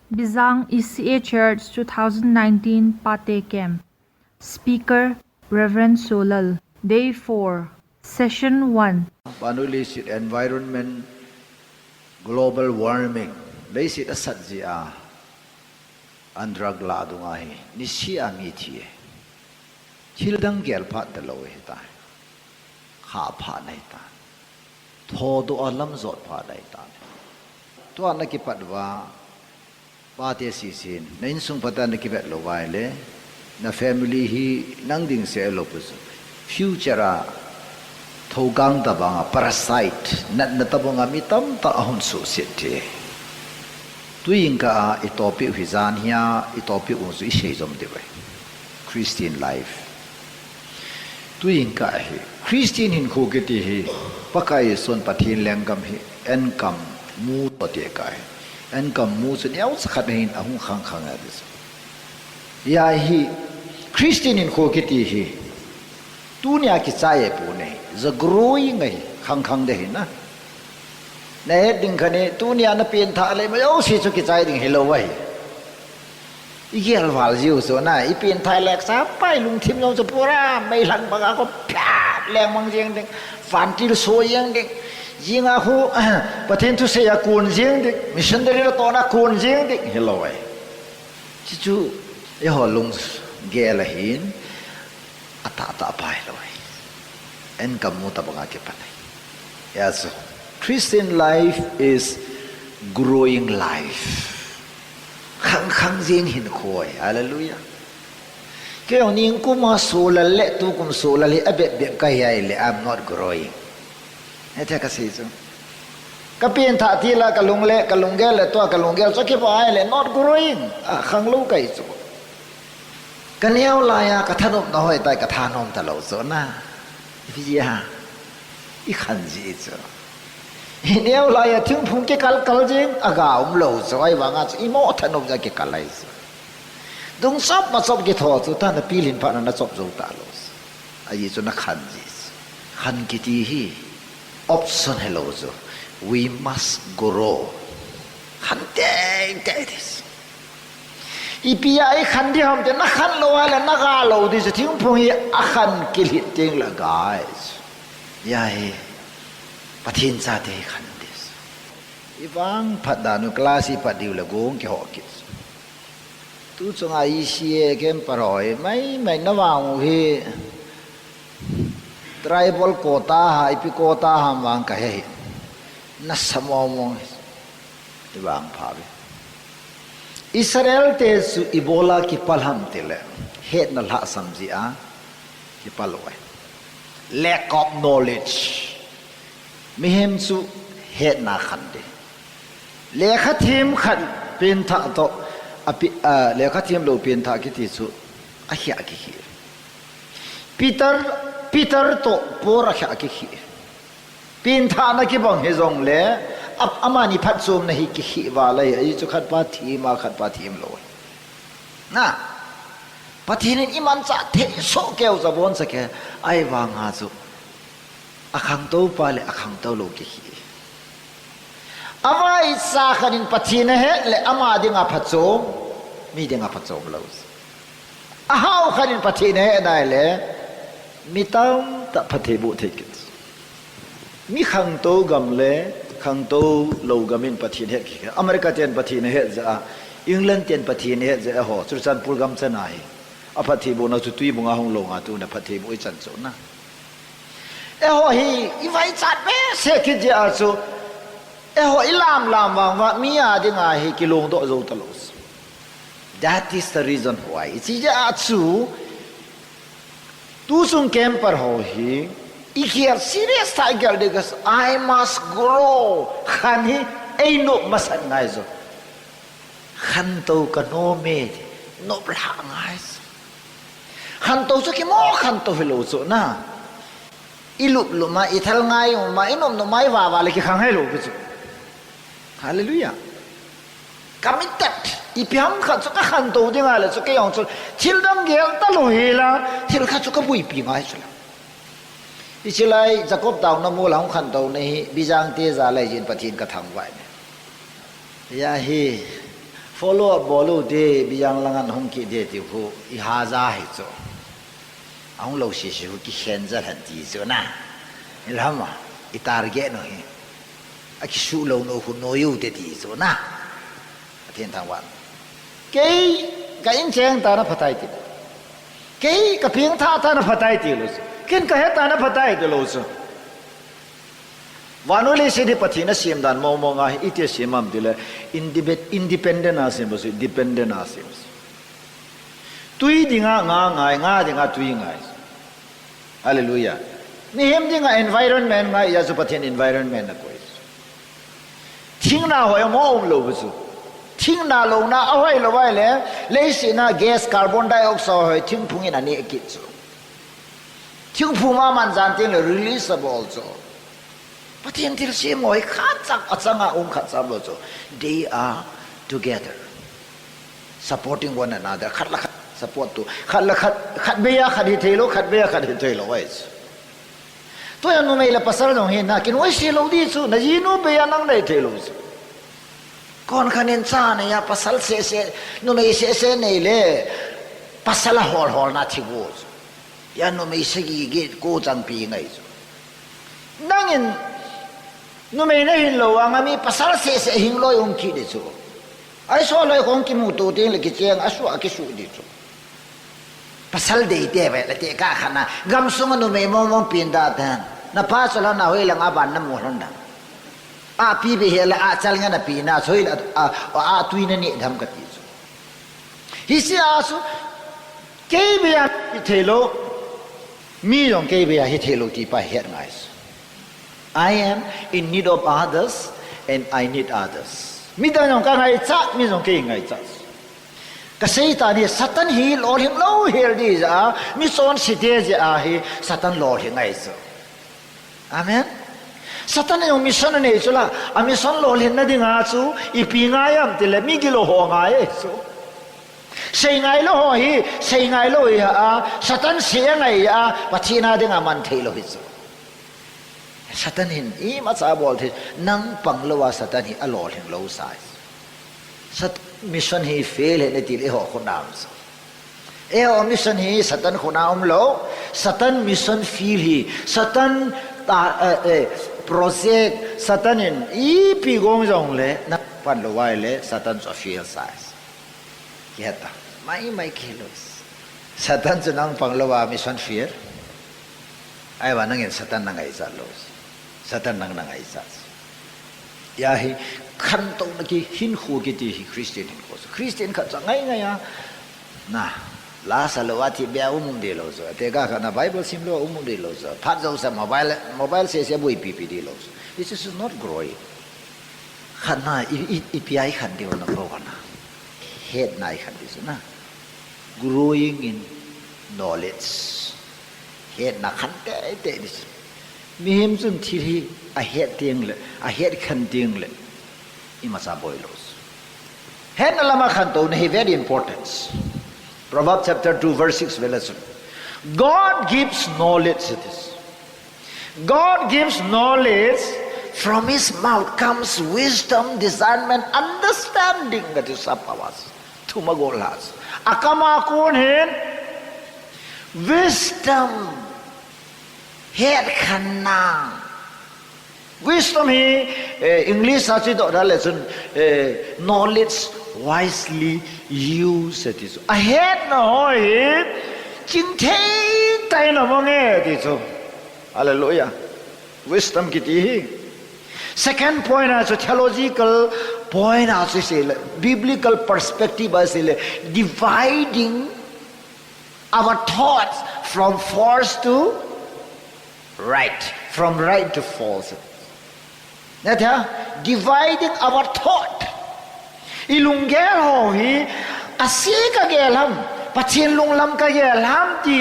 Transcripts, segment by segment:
Bizang ECA Church 2019 Pate Camp. Speaker Reverend Solal. Day 4. Session 1. Panulisit environment, global warming. Leisit asat zia andrag la dungai ni sia mi thie. Childang gel phat da lowe ta. Kha pha nai ta. Tho do alam zot pha nai ta. To an ki patwa ba te si sin nain sung patan ki bet lo wai le na family hi nang ding se lo pus future a thogang ta banga parasite nat na tabonga mitam ta ahun su sete tuing ka itopi hizan hia itopi u su ishe zom de bai Christian life tuing ka hi Christian hin khu ke ti hi pakai son pathin lengam hi enkam mu to te kai enkam mu su niau sakhat hin ahung khang khang a dis ya hi Christian hin khu ke ti hi dunia ki chai pu ne the growing ai khang khang de hin na ne ding khane dunia na pin tha le ma yo si chu ki chai ding hello wai I gel wal jiu so na I pin thai lek sa pai lung thim long so pura mai lang ba ko phat leng mang jeng ding fan til so yang ding jinga hu pathen tu se ya kun jeng ding missionary to na kun jeng ding hello wai chi chu e ho lung gel hin ata pai loi en kamu ta banga ke panai yes Christian life is growing life khang khang jin hin khoi hallelujah ke oning kuma sola le tu kum sola le abe be kai ai le I'm not growing eta ka se so ka pin tha ti la ka lung le ka lung gel le to ka lung gel so ke ba ai le not growing khang lu kai so ka niao la ya ka thanop na hoi tai ka thanom ta lo so na vi ya I khan ji so niao la ya thing phung ke kal kal jing aga lo so ai wa nga I mo thanop ja ke kalai so dung sop ma sop ke tho chu ta na pilin pa na sop zo ta lo ai so na khan ji khan ki ti hi option hello so we must grow khan te this IPI khan di ham te na khan lo ala na ga lo di se thing phung hi a khan kilit ting la guys ya he pathin sa te khan dis ibang phadanu class I padiu la gong ke ho ki tu chunga I sie kem paroi mai na wang hi tribal quota ha ipi quota ham wang ka he na samomong ibang phabe Israel te su Ebola ki palham tele het na la samji a ki paloi lack of knowledge mihem su het na khande lekha thim khan pin tha to api lekha thim lo pin tha ki ti su a hya ki hi Peter to pora hya ki hi pin tha na ki bang he jong le ab amani phat som na hi ki hi wa lai ai chu khat pa thi ma khat pa thim lo na pathin iman cha the so keu za bon sa ke ai wa nga chu akhang to pa le akhang to lo ki hi amai sa khanin pathin he le ama dinga phat som mi dinga phat som lo a hau khanin pathin he dai le mi tam ta phathe bu the ki mi khang to gam le khang to lo gamin pathin he ki America ten pathin he za England ten pathin he za ho churchan purgam chanai a phathi bo na chu tui bunga hong lo nga tu na phathi bo I chan so na e ho hi I vai chat be se ki je a chu e ho ilam lam wang wa mi ya de nga hi ki long do zo ta lo that is the reason why chi je a chu tu sung kem par ho hi I care serious tiger because I must grow khani ei no masan ngai zo khan to ka no me no bla ngai khan to so ki mo khan to helo so na ilup lu ma ithal ngai ma inom no mai wa le ki khang hai lo ku hallelujah committed ipiam khan so ka khan to dinga le so ke yong so thil dam gel ta lo he la thil kha so ka bui pi ngai so Ichilai Jacob tao na mu lang khan tao nei bijang te za lai jin pathin ka thang vai ya hi follow up bolu de biyang langan hong ki de ti hu I haza hi zo ang lo si hu ki hen za han ti zo na ilhama I target no hi a ki su lo no hu no yu de ti zo na thiên thang wan cái in cheng ta na phatai ti cái pieng tha ta na phatai ti lo ken ka he ta na phatai ti lo so vanule se de pathina sim dan mo mo nga ite simam dile independent asim bos dependent asim tui dinga nga dinga tui nga hallelujah ni hem dinga environment nga ya su pathin environment na koi thing na hoy mo lo busu thing na lo na ahoi lo wai le si na gas carbon dioxide hoy thing phungin ani ki chu thing phuma man jan tin releasable so pathin til si moi khat chak achanga khat cham lo so they are together supporting one another khat la khat support to khat la khat be ya khat hi thelo khat be ya khat hi thelo wai to ya no mai la pasal no he na kin wai si lo di chu na ji no be ya nang dai thelo kon khanin cha ne ya pasal se no mai se nei le pasal hol na thi go ya no mai se gi ko chang pi ngai chu nangin no mai na hin lo ang ami pasal se hing lo yong ki de chu ai so lo kong ki mu tu tin le ki cheng asu a ki su di chu pasal de te ba le te ka khana gam sung no mai mong pin da tan na pa so la na hoi la nga ban na mo hon da a pi be he la a chal nga na pi na soi la a tui na ni dham ka ti chu hi si asu ke be ya the lo mi yong ke be ya hi the lo ti pa he ngai I am in need of others and I need others. Mi da yong ka ngai cha mi yong ke ngai cha. Ka sei ta ni satan hi lo hing lo her di za mi son si de ja hi satan lo hing ngai so. Amen. Satan yong mission ne chula a mission lo hing na ding a chu I pi nga yam ti le mi gi lo ho nga ye so. Sei ngai lo ho hi sei ngai lo ya a satan se ngai ya pathina ding a man thei lo hi so. Satan hin I ma cha bol the nang panglawa satan hi alol hin lo sai sat mission hi fail he ne ti le ho khonam so o mission hi satan khona lo satan mission feel hi satan project satan in I pi gong jong le na pan lo wai le satan so feel sai yata mai kilos satan chu nang panglawa mission fear ai wa nang satan nang ai sa lo Satan nang nang aisa ya hi khan to na ki hin khu ki ti Christian hin ko Christian kha cha ngai ngai ya na la salawati be de lo so te ga na Bible sim lo de lo so phat zo sa mobile se bui pi de lo so this is not growing khana ipi khan de na ko na head nai khan dis na growing in knowledge head na khan te dis mi hem chun thiri a het ting le a het khan ting le I ma sa boilos hen lama khan to ne very important Proverbs chapter 2 verse 6 velation God gives knowledge to this God gives knowledge from his mouth comes wisdom discernment understanding that is apawas tumagolas akama kon hen wisdom head khana wisdom he English sachi do da lesson knowledge wisely use it is a head no hoi ching thei tai no mo nge ti so hallelujah wisdom ki ti second point as a theological point as a biblical perspective as a dividing our thoughts from false to right, from right to false. That dividing our thought. Ilunggel ho hi asika gelam pachin lunglam ka gelam ti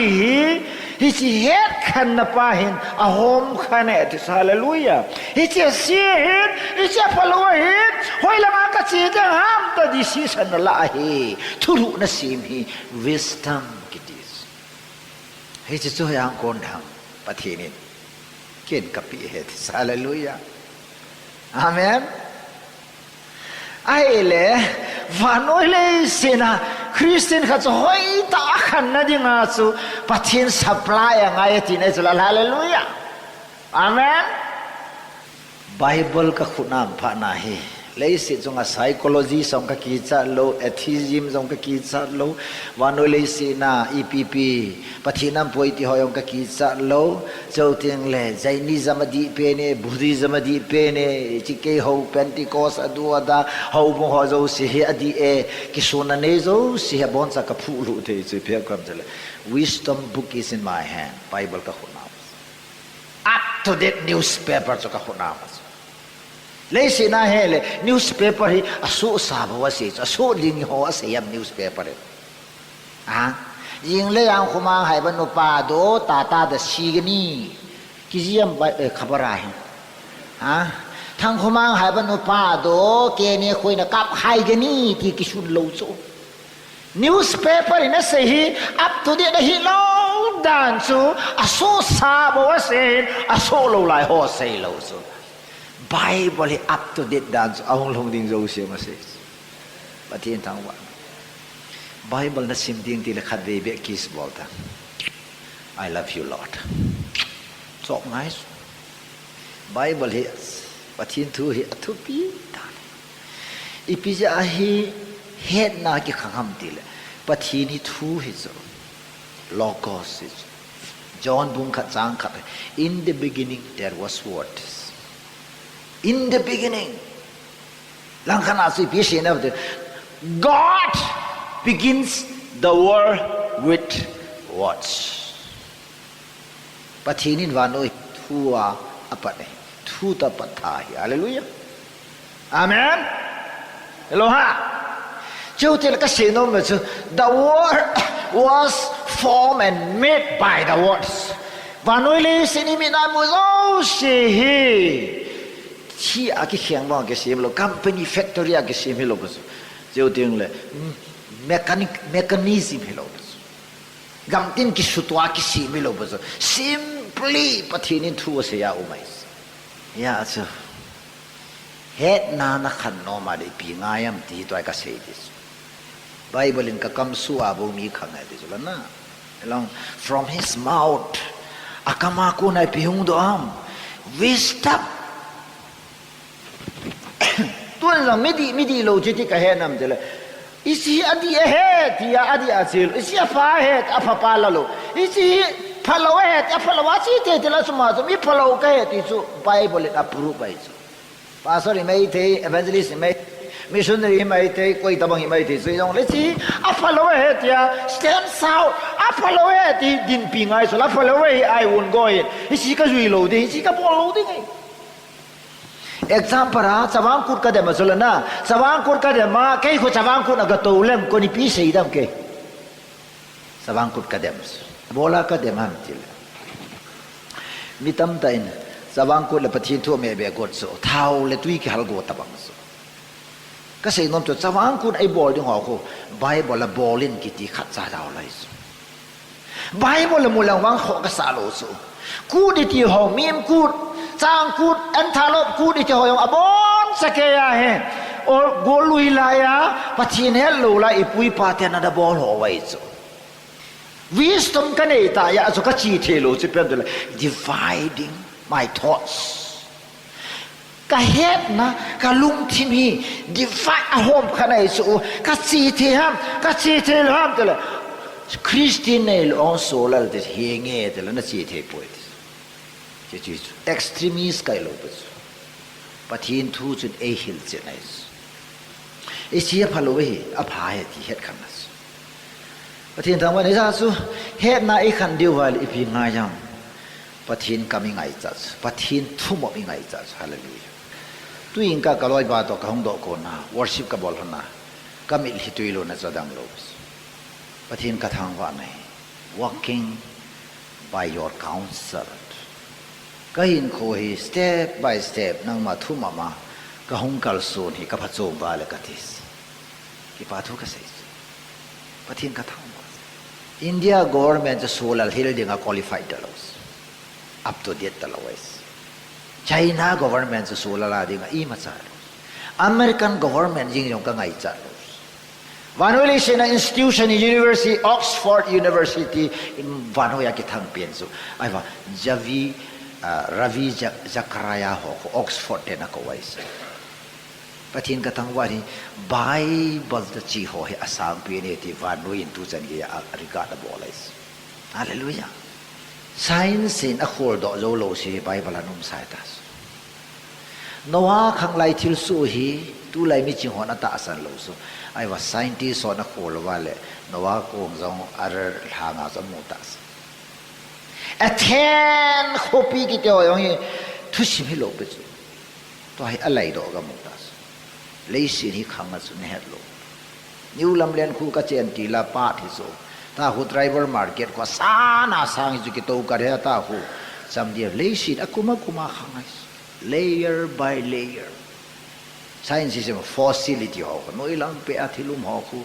hi si het khan na pahin ahom khan et hallelujah. Hi si sin hi si follow it hoi lama ka chi de ham ta decision la hi thuru na sim hi wisdom kitis. Hi si so yang kon dham pathinin ken kapi het hallelujah amen ai le và nói lấy xin à Christian khát cho hỏi ta khăn na đi ngã su bắt thiên supply à ngay thì này là hallelujah amen Bible ka khunam pha na hi lấy sự trong psychology trong các kỹ thuật lâu atheism trong các kỹ thuật lâu và nói lấy sự na EPP bắt thiên nam bồi thì họ trong các kỹ thuật lâu châu tiếng lệ Jainism đi pe ne Buddhism đi pe ne chỉ cái hậu Pentecost adu ada hậu bông họ châu sĩ hệ đi e cái số này châu sĩ hệ bọn sa cái phụ lụ thì chỉ phải cầm cho wisdom book is in my hand Bible ka khunam up to date newspaper cho ka khunam lấy xin na hele newspaper hi asu sa bawa si asu ling ho sa yam newspaper à ying le yang khuma hai ban pa do ta da si gani kiziam ba khabara hi à thang khuma hai ban pa do ke ne khoi na kap hai gani ti kisun lo so newspaper ina se hi up to date hi lo dan su asu sa bawa se asu lo lai ho sei lo so Bible is up to date dance ang long ding zo siya masis. Batiin tangwa. Bible na simding tila khadebe kiss bolta. I love you Lord. So nice. Bible is batiin tu hi atupi tan. Ipija ahi head na ki khangam tila. Batiin hi tu hi zo. Logos is. John bung khat sang khat. In the beginning there was word. In the beginning, God begins the world with words. But he didn't want to thua apane, thuta patahi. Hallelujah. Amen. Eloha. The world was formed and made by the words. Vanuli sinimina muzo shehi. Chi aki khiang bang ke sim lo company factory aki sim lo bus jeu ting le mechanism lo bus gam tin ki sutwa ki sim lo bus simply pathinin thu se ya umais ya so het na na khan no ma de pi ngayam ti toy ka sei dis Bible in ka kam su abo mi khanga de la na along from his mouth akama ko na pi hung do am wisdom tuan lang midi lo jiti ka he nam jele isi adi he dia adi asil isi apa he apa pala lo isi palo he apa lo wasi te te la suma so mi palo ka he ti su Bible approve bai su pastor mai te evangelist mai missionary mai te koi tabang mai te so yong le si apa lo he dia stand out apa lo he ti din pingai so la palo he I won't go in isi ka zui lo de isi ka po lo de ngai example ha sawang kut ka de masulana sawang kut ka de ma kai ko sawang kut aga to lem ko ni pi sei dam ke sawang kut ka de bola ka de man til mitam ta in sawang kut le pathin thu me be got so thau le tui ki hal go tabang so ka sei nom to sawang kut ai bol ding ho ko Bible la bolin ki ti khat sa daw lai so Bible la mulang wang kho ka sa lo so ku di ti ho mim kut sang kut antalop kut ite hoyong abon sakeya he or golui laya pathin hello la ipui paten ada bol ho wai so wisdom kaneta ya so ka chi thelo chi pen dividing my thoughts ka het na ka lung thimi divide a home khanai so ka chi the ham tele Christian also la de henge tele na chi the poet extremist kai lo bus pathin thu chun e hil che nais e sia phalo hi a pha he ti het khanas pathin thang wa sa su het na e khan diu wal ipi nga jam pathin coming ai cha pathin thu mo mi ngai cha hallelujah tu in ka kaloi ba to ka hong do ko na worship ka bol hana kamil hi tuilo na zadang lo pathin ka thang wa nai walking by your counsel kahin ko hi step by step nang ma thu mama ka hong kal son hi ka phacho ba la ka tis ki pa thu ka sei pathin ka thang India governmentจะสู้แล้วที่เราเรียกว่า qualified ตลอด up to date ตลอด China government จะสู้แล้วเรียกว่าอีมาจ่า American government ยิ่งยงก็ไงจ่า vanoi le sina institution university Oxford University in vanoya ki thang pian su ai wa javi Ravi Zachariah ho Oxford te na ko wais pathin ka thang wari Bible the chi ho he asam pi ne ti vanoi in tu jan ge regard bolais hallelujah science in a khol do zo lo si Bible anum sai tas Noah khang lai thil su hi tu lai mi chi hon ata asan lo so ai wa scientist on a khol wale Noah ko zong ar hanga zo mu tas Athen khopi ki teo yong thu sim hi lo pe chu to hai alai do ga mu tas lei si hi khang a su ne het lo new lam len khu ka chen ti la pa thi so ta hu driver market ko sana sang ju ki to ka re ta hu sam dia lei si akuma kuma khang ai layer by layer science is a facility ho no ilang pe athilum ho khu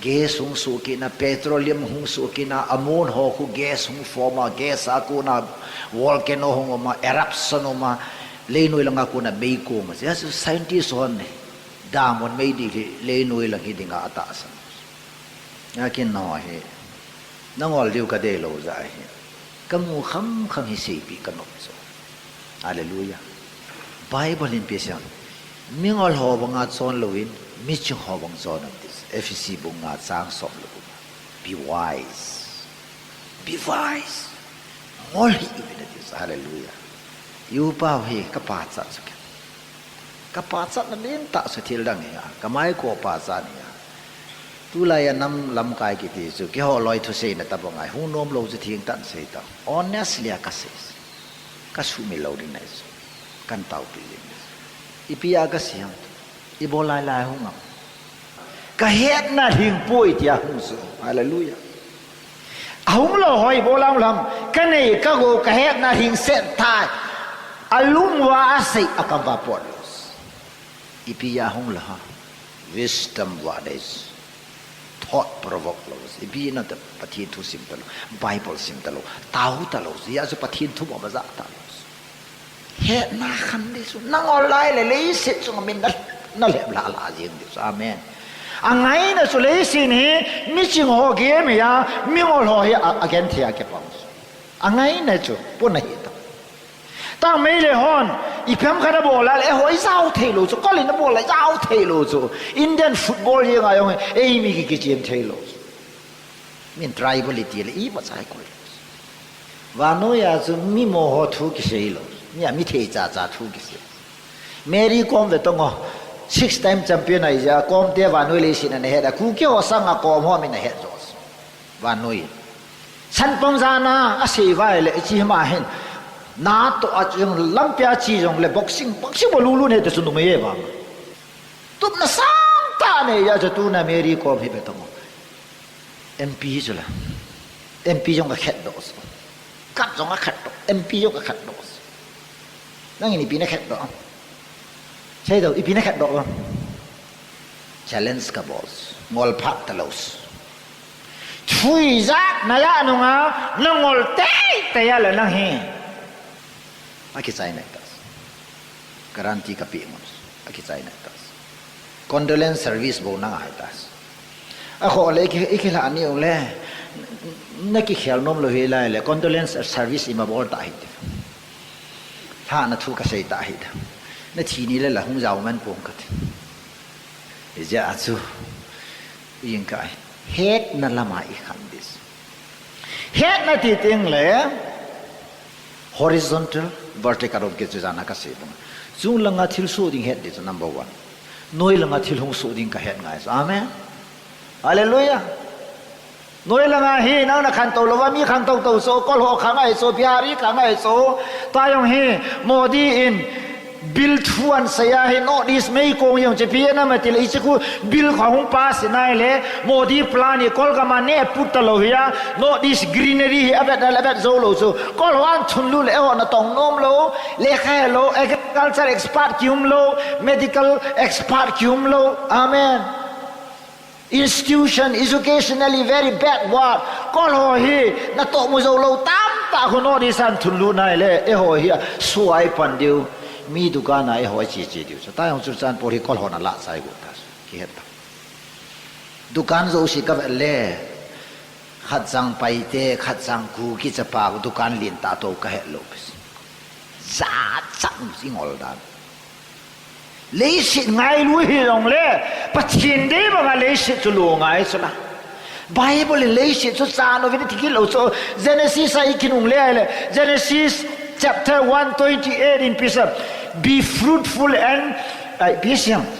gas hung su ki na petroleum hung su ki na amon ho khu gas hung forma gas aku na volcano hung ma eruption ma leino ilang aku na be ko ma yes scientist on damon me di leino ilang hidinga atas yakin no he nangol diu ka de lo za he kamu kham kham hi se pi kanop so hallelujah Bible in Pesian mingol ho banga chon loin mi chu ho bang chon this FEC bunga sang sop lo be wise all he even this hallelujah you pa he ka pa cha na lim ta sa thil dang ya kamai ko pa cha ni ya tu lai nam lam kai ki ti chu ki ho loi thu se na ta bangai hu nom lo chu thing tan se ta honestly ka se ka su mi lo din nai kan tau pi ipia ka siam ibolai lai hu ngam ka het na hing poi tia hu su hallelujah ahum lo hoi bolam lam ka nei ka go ka het na hing set thai alung wa asai akamba polos ipia hung la wisdom what is thought provoke los ipi na ta pathin thu sim talo Bible sim talo tau talo ya su pathin thu ba za ta het na khan de su nang online le le se chu min na le la la jing de amen angai na su le sin he mi ching ho ge me ya mi ngol ho he again thia ke pam angai na chu pun na hi ta me le hon i pham kha na bo la le hoi sao the lo chu ko le na bo la sao the lo chu Indian football ye nga yong e mi ki jem the lo min tribalism le i ba sai ko wa no ya chu mi mo ho thu ki sei lo mi mi the cha cha thu ki se Mary Kom ve tong 6-time champion ai ja kom te wa no le sin na he da ku ke o sang a kom ho mi na he jos wa no yi san pong za na a sei vai le chi ma hen na to a chung lampia chi jong le boxing bo lu ne te su no me ye ba tup na sang ta ne ya ja tu na Mary Kom hi be tong MP jula MP jong ka khet dos kap jong ka khat MP jong ka khat dos nang ini pina khat do sai do ipina khat do challenge ka boss ngol phat talos thui za na ya nu nga ngol te ya la nang hi aki sai na tas garanti ka pi mos aki sai na tas condolence service bo na ha tas a kho le ki ikila ani ole na ki khel nom lo he la le condolence service ima bol ta hi ha na thu ka sei ta hi na thi ni le la hung jaw man pom ka e ja chu yin kai het na lama I khan dis het na ti ting le horizontal vertical of ke jana ka se bang chung langa thil su ding het dis number 1 noi langa thil hung su ding ka het ngai amen hallelujah noi langa hi na khan to lo wa mi khan to so kol ho khang ai so biari khang ai so ta yong hi modi in bill thuan saya he no this mei kong yong che pia na matil I chu bill kha hung pa sinai le modi plan ni kol ga man ne put lo ya no this greenery abet zo lo so kol wan thun lu le on tong nom lo le kha lo agriculture expert kyum lo medical expert kyum lo amen institution educationally very backward kol ho hi na to mo zo lo tam ta ho no this an thun lu nai le e ho hi suai pan diu mi dukana e ho chi diu so ta yong chu chan por hi kol ho na la sai go ta ki het dukan zo si ka le khat sang pai te khat sang ku ki cha pa dukan lin ta to ka he lo za chang sing ol dan le si ngai lu hi long le pathin de ba le si chu lu ngai so na Bible le si chu cha no vi ti ki lo so Genesis ai kinung le Genesis chapter 128 in Pisa be fruitful and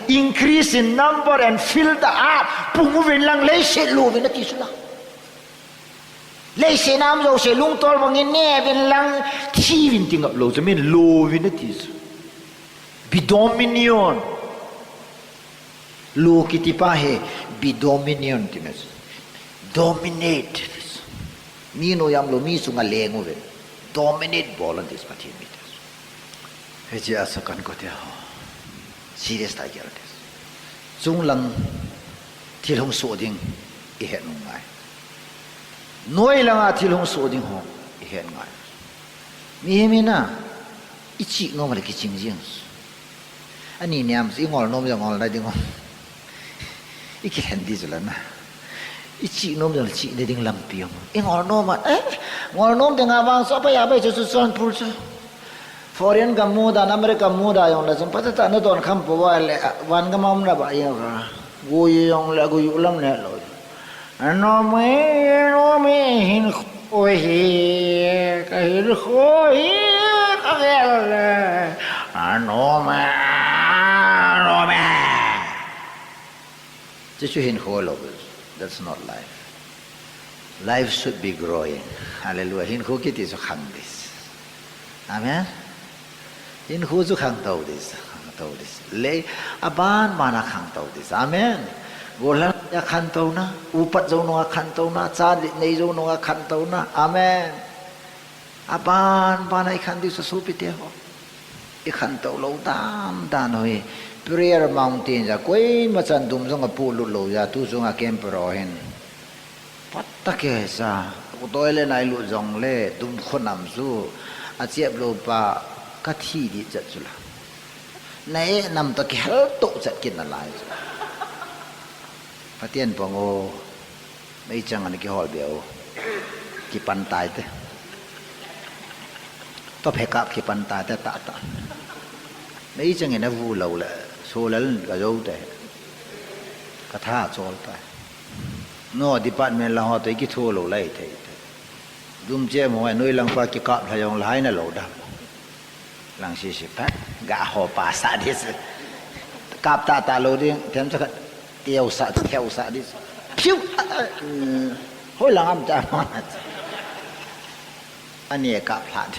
increase in number and fill the earth pungu vin lang le si lu vi na ti so na le si nam zo se lung tol bang ne vin lang thi vin ting up lo so min lo vi na ti so be dominion lo kiti pa he be dominion times dominate mi no yam lo mi sunga lengo ve dominate bolan this patin meters he je asakan ko te ho serious ta ger des chung lang thil hong so ding i he nu ngai noi langa thil hong so ding ho i he ngai mi na ichi no ma ki ching jing ani niam si ngol nom yang ngol dai ding iki hendi zula na ichi nom yang chi de ding lam piong ngol nom ma ngol nom de nga wang so pa ya ba chu son pul chu foreign ga mu da america mu da yong la pa ta na don kham po wa le wan ga mam na ba yang ra go yong la go yu lam ne lo no me hin o he ka hir kho hi ka ge le no me that's not life. Life should be growing. Hallelujah. Hin khu kiti so khang this. Amen. Hin khu so khang tau this. Le aban mana khang tau this. Amen. Gola ya khang tau na, upat zo no khang tau na, cha nei zo no khang tau na. Amen. Aban mana khang this so pite ho. I khang tau lo dam dan hoi. Prayer mountain ja koi machan dum jong pu lu lo ya tu jong a kem pro hen patta ke sa toile nai lu jong le dum khonam su a chep lo pa ka thi di chat chula nei nam ta ke hal to chat kin na lai patien pongo mei chang an ki hol beo ki pan tai te to phekap ki pan tai te ta mei chang ena vu lo la so lal ga zo te ka tha chol ta no department la ho te ki tho lo lai the dum che mo noi lang pa ki ka thayong lai na lo da lang si pa ga ho pa sa dis kap ta lo ding them cha tiao sa theo sa dis phiu hoi lang am cha ma anie ka phat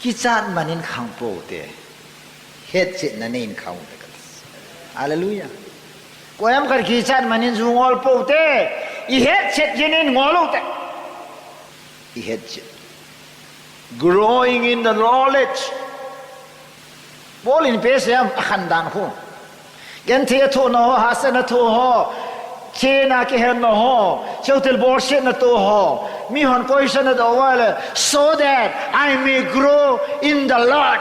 ki chan manin khang po te hết chuyện là nên không Hallelujah cô em cần khi chan mà nên dùng ngol po te i hết chuyện cho nên ngol lo te i hết chuyện growing in the knowledge bolin pe se am khan dan khu gen the tho no ha se na tho ho che na ke hen no ho chautel bor se na to ho mi hon ko se na do wala so that I may grow in the Lord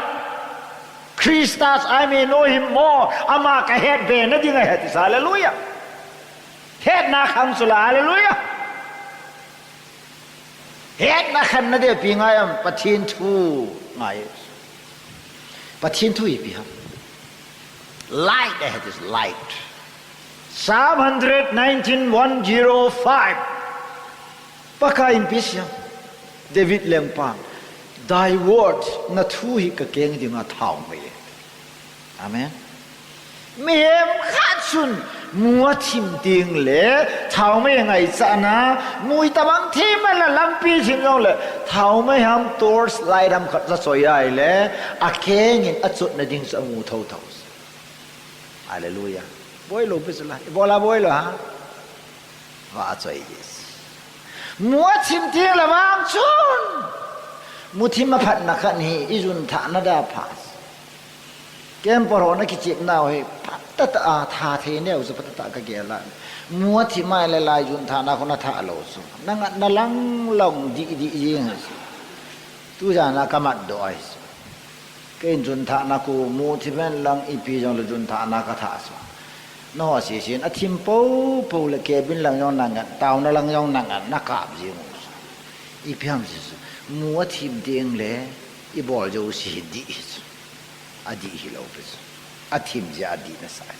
Christus, I may know him more. Ama ka head be na dinga het. Hallelujah. Head na kham sula. Hallelujah. Head na khan na de pi ngayam pathin thu ngai. Pathin thu ipi ham. Light that is light. Psalm 119:105. Paka impisya. David lempang. Thy word na thu hi ka keng di nga thau mai amen mem khat sun mua thim ting le thau mai ngai cha na mui tamang thim la lampi thim yong le thau mai ham torch light ham khat sa soi ai le a keng in a chut na ding sa mu thau thau hallelujah boy lo pe sala bola boy lo ha wa choi yes mua thim ting la bang chun muthi ma phat na khan hi izun tha na da phas kem poro na ki chip na he patta ta tha the ne u patta ta ka ge la muthi ma le lai jun tha na khona tha lo su na lang long di yin tu ja na kamat do ai ken jun tha na ku muthi ben lang ipi jong le jun tha na ka tha su nó xì xin à thím bố bố là kê bên lăng yong năng tàu nó lăng yong năng nó cạp gì mà ít phiền gì mua thím tiếng lẽ ít bỏ dầu xì đi à đi hiểu biết à thím gì à đi nó sai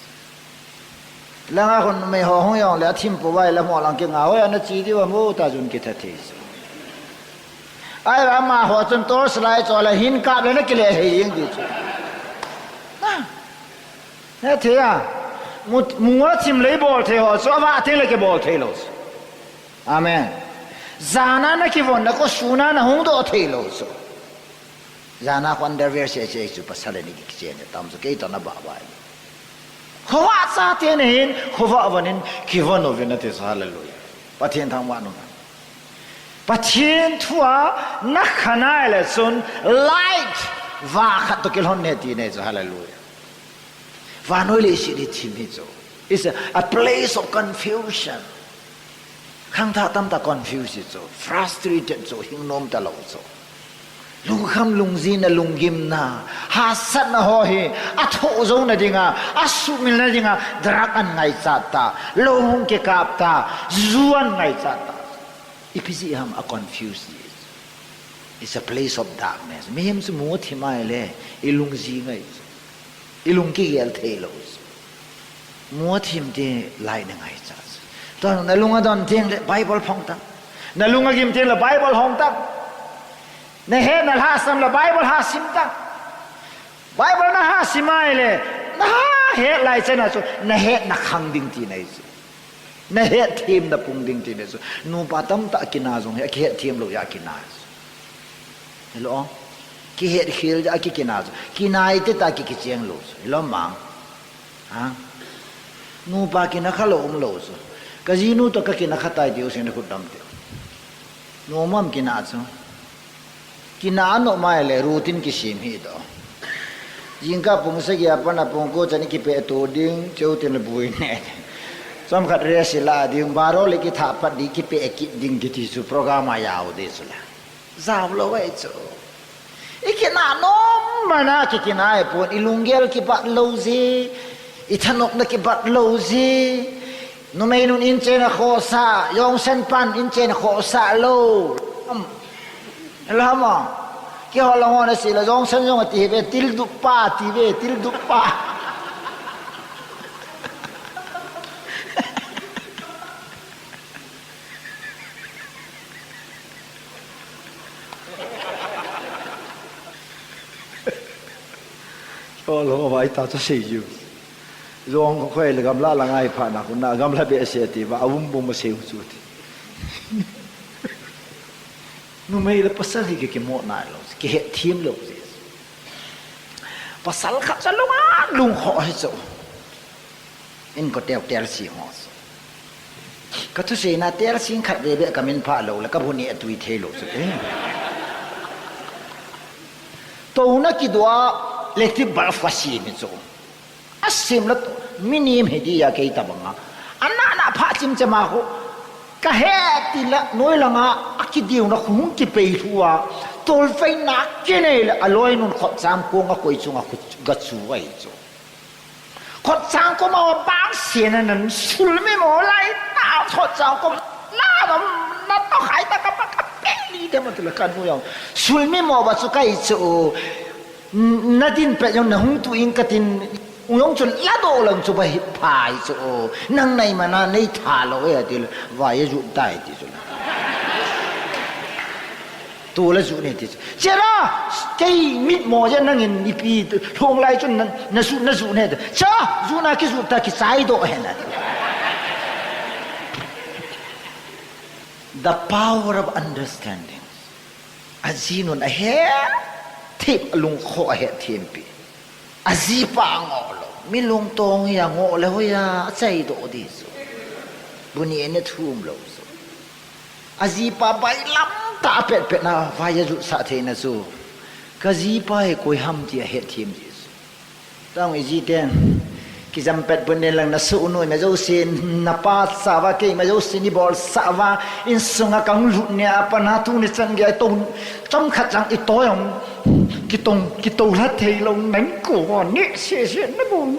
lăng con mày họ không yong lẽ thím bố vậy là mua lăng kia ngáo ấy nó chỉ đi vào mua ta dùng cái thế ai ra mà họ chân tối lại cho là hin cạp lên nó kia lẽ hay gì chứ nè thế à mua chim lấy bò thế họ số vạ thế là cái bò thế rồi amen zana na cái vốn nó có suna na hung độ thế rồi zana quan đời về sẽ chụp pasal này cái chuyện này tạm cái đó nó bảo vậy họ vạ sa thế này họ vạ vấn nên cái vốn nó về nó thế sao rồi bắt thiên thằng vạ nó bắt thiên thua nó khả năng là sun light và khát tôi cái hồn này thì này sao rồi và nói lời gì đi tìm hiểu is a place of confusion khang tha tâm ta confused so frustrated so hing nom ta lo so lung kham lung zin na lung gim na ha sat na ho hi a tho zo na dinga a su mil na dinga drak an ngai cha ta lo hung ke kap ta zuan ngai cha ta ipisi ham a confused is a place of darkness mehem su mo thimai le ilung zi ngai ilung ki gel thelos mua thim te lai na ngai cha ton na lunga don thing le bible phong ta na lunga gim thing le bible hong ta na he na ha sam le bible ha sim ta bible na ha simai le na he lai chana so na he na khang ding ti nai so na he thim na pung ding ti nai so nu pa tam ta kina jong he ke thim lo ya kina hello ki he khil ja ki kina so kinai te ta ki cheng lo lo mang ha nu pa kina khalo lo so kaji nu to ka kina khatai dio sin khu dam te no mam kina so kina no mai le routine ki sim hi do jinga pung se ya pana pung ko chani ki pe to ding cheu tin le bui ne som khat re sila ding baro le ki tha pat di ki pe ki ding ki ti su program ya o de su la zaw lo wai cho ikina no mana ki kina e pon ilungel ki pat lo zi ithanok na ki bat lo zi no may nun inche na khosa yong sen pan inche na khosa lo hello mo ki ho long na sila yong sen yong ti be til du pa ti be til du pa oh lo vai ta cho sei you rong khoi le gam la la ngai pha na kun na gam la be se ti ba awum bum se chu ti nu mai le pasal hi ke mo na lo ke he thim lo si pasal kha sa lung kho hi so in ko tel si ho so ka tu se na tel sin khat be be ka min pha lo la ka bu ni atui the lo so to na ki dwa lekti bal fasi mi so asim la minim hediya ke tabanga anna na pha chim chama ho ka he ti la noi la nga akidiu na khung ki pe huwa tol fai na kene la aloi nun khot sam ko nga koi chunga khu ga chu wai cho khot sam ko ma bang sien nan sul me mo lai ta khot sam ko la dom na to khai ta ka pa ka pe li de ma la kan mu yong sul me mo ba chu kai chu na din pe yong na hung tu in ka tin uyong chun la do lang chu bai phai chu nang nei ma na nei tha lo ya ti wa ye ju dai ti chu tu la ju ne ti chera kei mit mo ya nang in ni pi thong lai chun na su ne cha ju na ki su ta ki sai do he na the power of understanding azinun a he tip lung kho a he thim pi azi pa ngo lo mi lung tong ya ngo le ho ya chai do di so buni ene thum lo so azi pa bai lam ta pet na va ya ju sa the na so ka zi pa e koi ham ti he thim ji so tang e ji ten ki jam pet bun ne lang na su noi me jo sin na pa sa wa ke me jo sin ni bol sa wa in sunga kang lu ne apa na tu ni chan ge to chom khat chang i to yong cái tàu lát thầy lòng nánh cổ nè xe nó buồn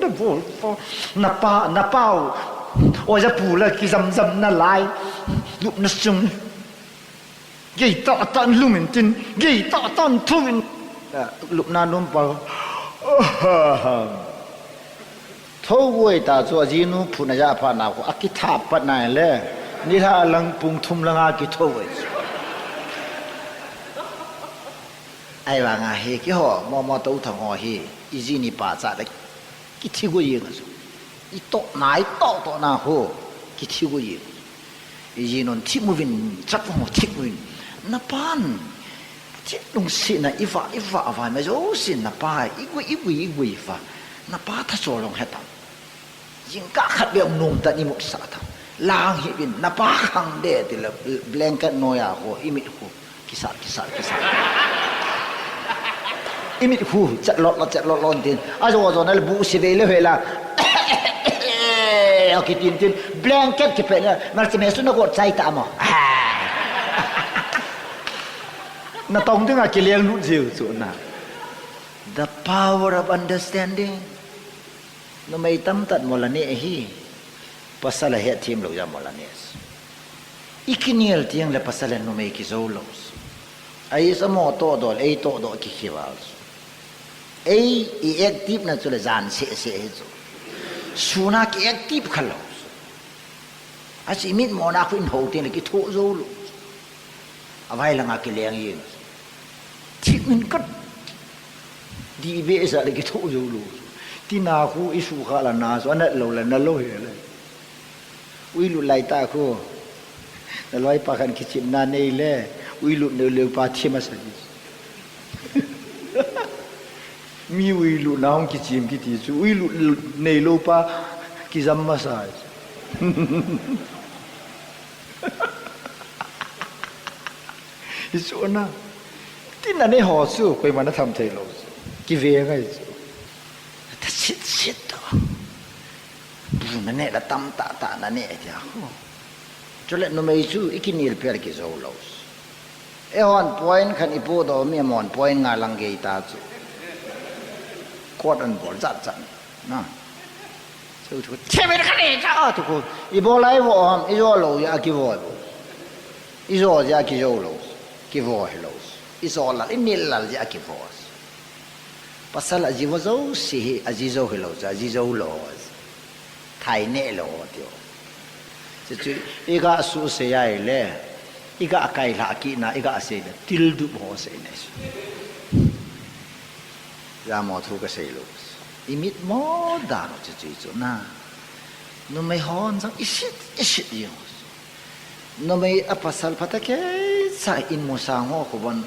na bao ôi ra bù là cái dầm na lại lúc nó sung gầy tọ tọn lu mình tin gầy tọ tọn thu mình lúc na nôm bao thâu quay ta cho gì nu phụ na ra pha nào có cái tháp bắt này le ni tha lăng pung thum lăng cái thâu vậy ai bảo ngài he cái họ mò tàu thằng họ he ý gì ni bà cha đấy cái thiếu cái gì nữa ý to nái to nào ho cái thiếu cái gì ý gì nó thiếu một viên chắc không thiếu một viên na pan chết đông xin na iva vài mấy chỗ xin na pa ý pha na pa thà số lòng hết taoยิ่งกะขัดเบียงนุ่มแต่นี่มุสาทลางหิบินนับปะขังเดติละแบงก์น้อยอ่ะโหอิมิตหูกิสาอิมิตหูจัดลอดตินอาจจะนั่นบุษเวลเวลาเอาคิดตินแบงก์ที่เป็นมันจะไม่สุนัขกดใจตามอ่ะน่าต้องถึงอะกิเลงลุ้นจิวสุนัข the power of understanding nó mấy tâm tận một lần nè hi pasal hết thêm lâu ra một lần nè ikiniel tiếng là pasal nó mấy cái dấu lâu ai sao mà to đó ai to đó cái gì vào ai active na cho là giàn sẽ hết rồi suna cái active khá lâu à chỉ biết mà na khuyên hậu tiếng là cái thổ dấu lâu à vai là cái liền gì chỉ mình cất đi về giờ là cái thổ dấu lâu tin nào khu isu khá là na so nát lâu là na lâu hết rồi uy lụt lại ta khu na loi pa kan kichim na nei le uy lụt nêu lêu pa thi mà sao mi uy lụt na hong kichim kiti chu uy lụt nei lo pa kizam mà sao isu na tin na nei ho su koi mà nó tham thei lo ki ve ngai shit đó bùn nè là tâm tạ nè thì cho nên nó mấy chú ít nhiều phải cái dấu lâu hòn point khăn ipo đó mi mòn point ngà lăng gai ta chú quạt ăn bol giặt nè chú chế mấy cái này sao chú cô ipo lại vô hòm ipo lâu ya ki vô ipo ya ki dấu lâu ki vô lâu ipo là ít nhiều là ya ki vô pasal aji wazo si aji zo hello aji zo lo thai ne lo tio chu ega su se ai le ega kai la ki na ega se ne til du ho se ne ya mo thu ka se lo imit mo da no chu na no mai hon sang isit yo no mai apasal patake sa in mo sang ho ko bon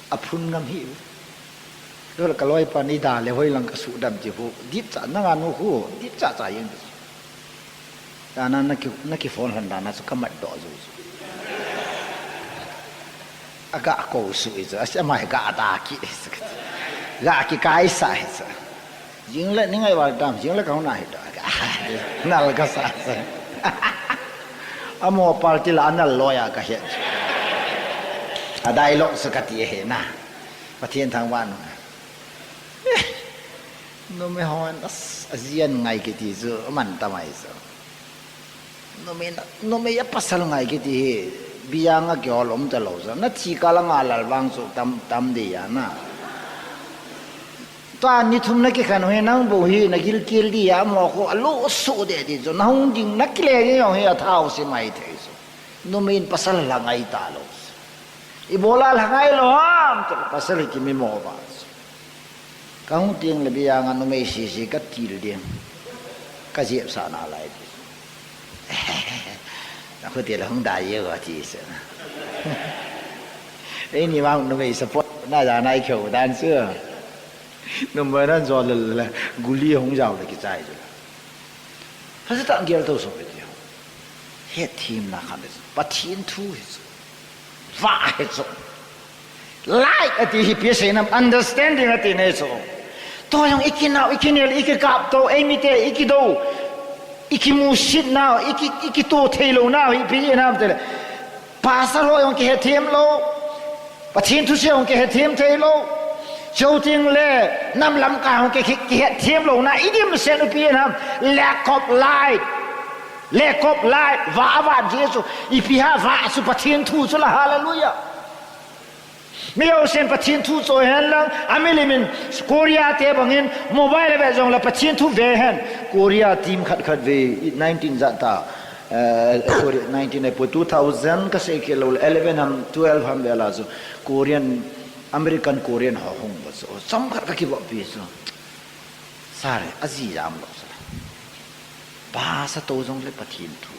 aphun ngam hi đó là cái loại pani đà lệ hơi lăng cái sụt đầm chỉ phụ díp chả nó ăn nó khô díp chả yên được, đà nó cái phone hình đà nó sẽ cầm mặt đỏ rồi, gạ cổ sụi rồi, sẽ mày gạ cái sai rồi, riêng là những ngày vào đầm riêng là cái này đó, nó là cái sai rồi, amo party là anh là lawyer cái hiện, đại lộ sự cái gì hết na, và thiên thang văn nó mới hỏi ASEAN ngày cái gì rồi mình ta mày rồi nó mới pasal ngày cái gì biang cái kiểu lom ta lâu rồi nó chỉ cả là ngài là vang số tam đi à na toàn như thùng này cái khăn hồi nắng bù hi nó kêu đi à mà có alo số để đi rồi nó không dừng nó kêu cái nhau hi thao xem mày thấy rồi nó mới pasal là ngày ta lâu ibola là ngày lâu pasal cái mình mua vào kaung tiang lebih yang anu mai si kat til dia kajiep sana lai aku tiada hong daya ke ti sana ini mang nu mai support na ja nai kheu dan sữa number dan zo le guli hong jao le ki chai ju ha se tang gel to so be dia het team na khan ba thin thu va het so like ati hi pia se nam understanding ati ne so to yang ikinel ikikap to emite ikido ikimusit now ikito thelo now ipi nam te pasal ho yang ke hem lo pathin thu se yang ke hem thelo châu tiếng lệ năm lắm cả không cái hiện thêm lâu na ít điểm sen ở phía nam lack of light vả Giêsu ipia vả su patien thu su la hallelujah meu sen patien thu so hen lang amelimin Korea te bangin mobile be jong la patien thu ve hen Korea team khat ve 19 zata sorry 19 po 2000 ka se ke lo 11 ham 12 ham bela so Korean American Korean ho hong ba so sam khat ka ki ba pi so sare azi jam lo so ba sa to jong le patien thu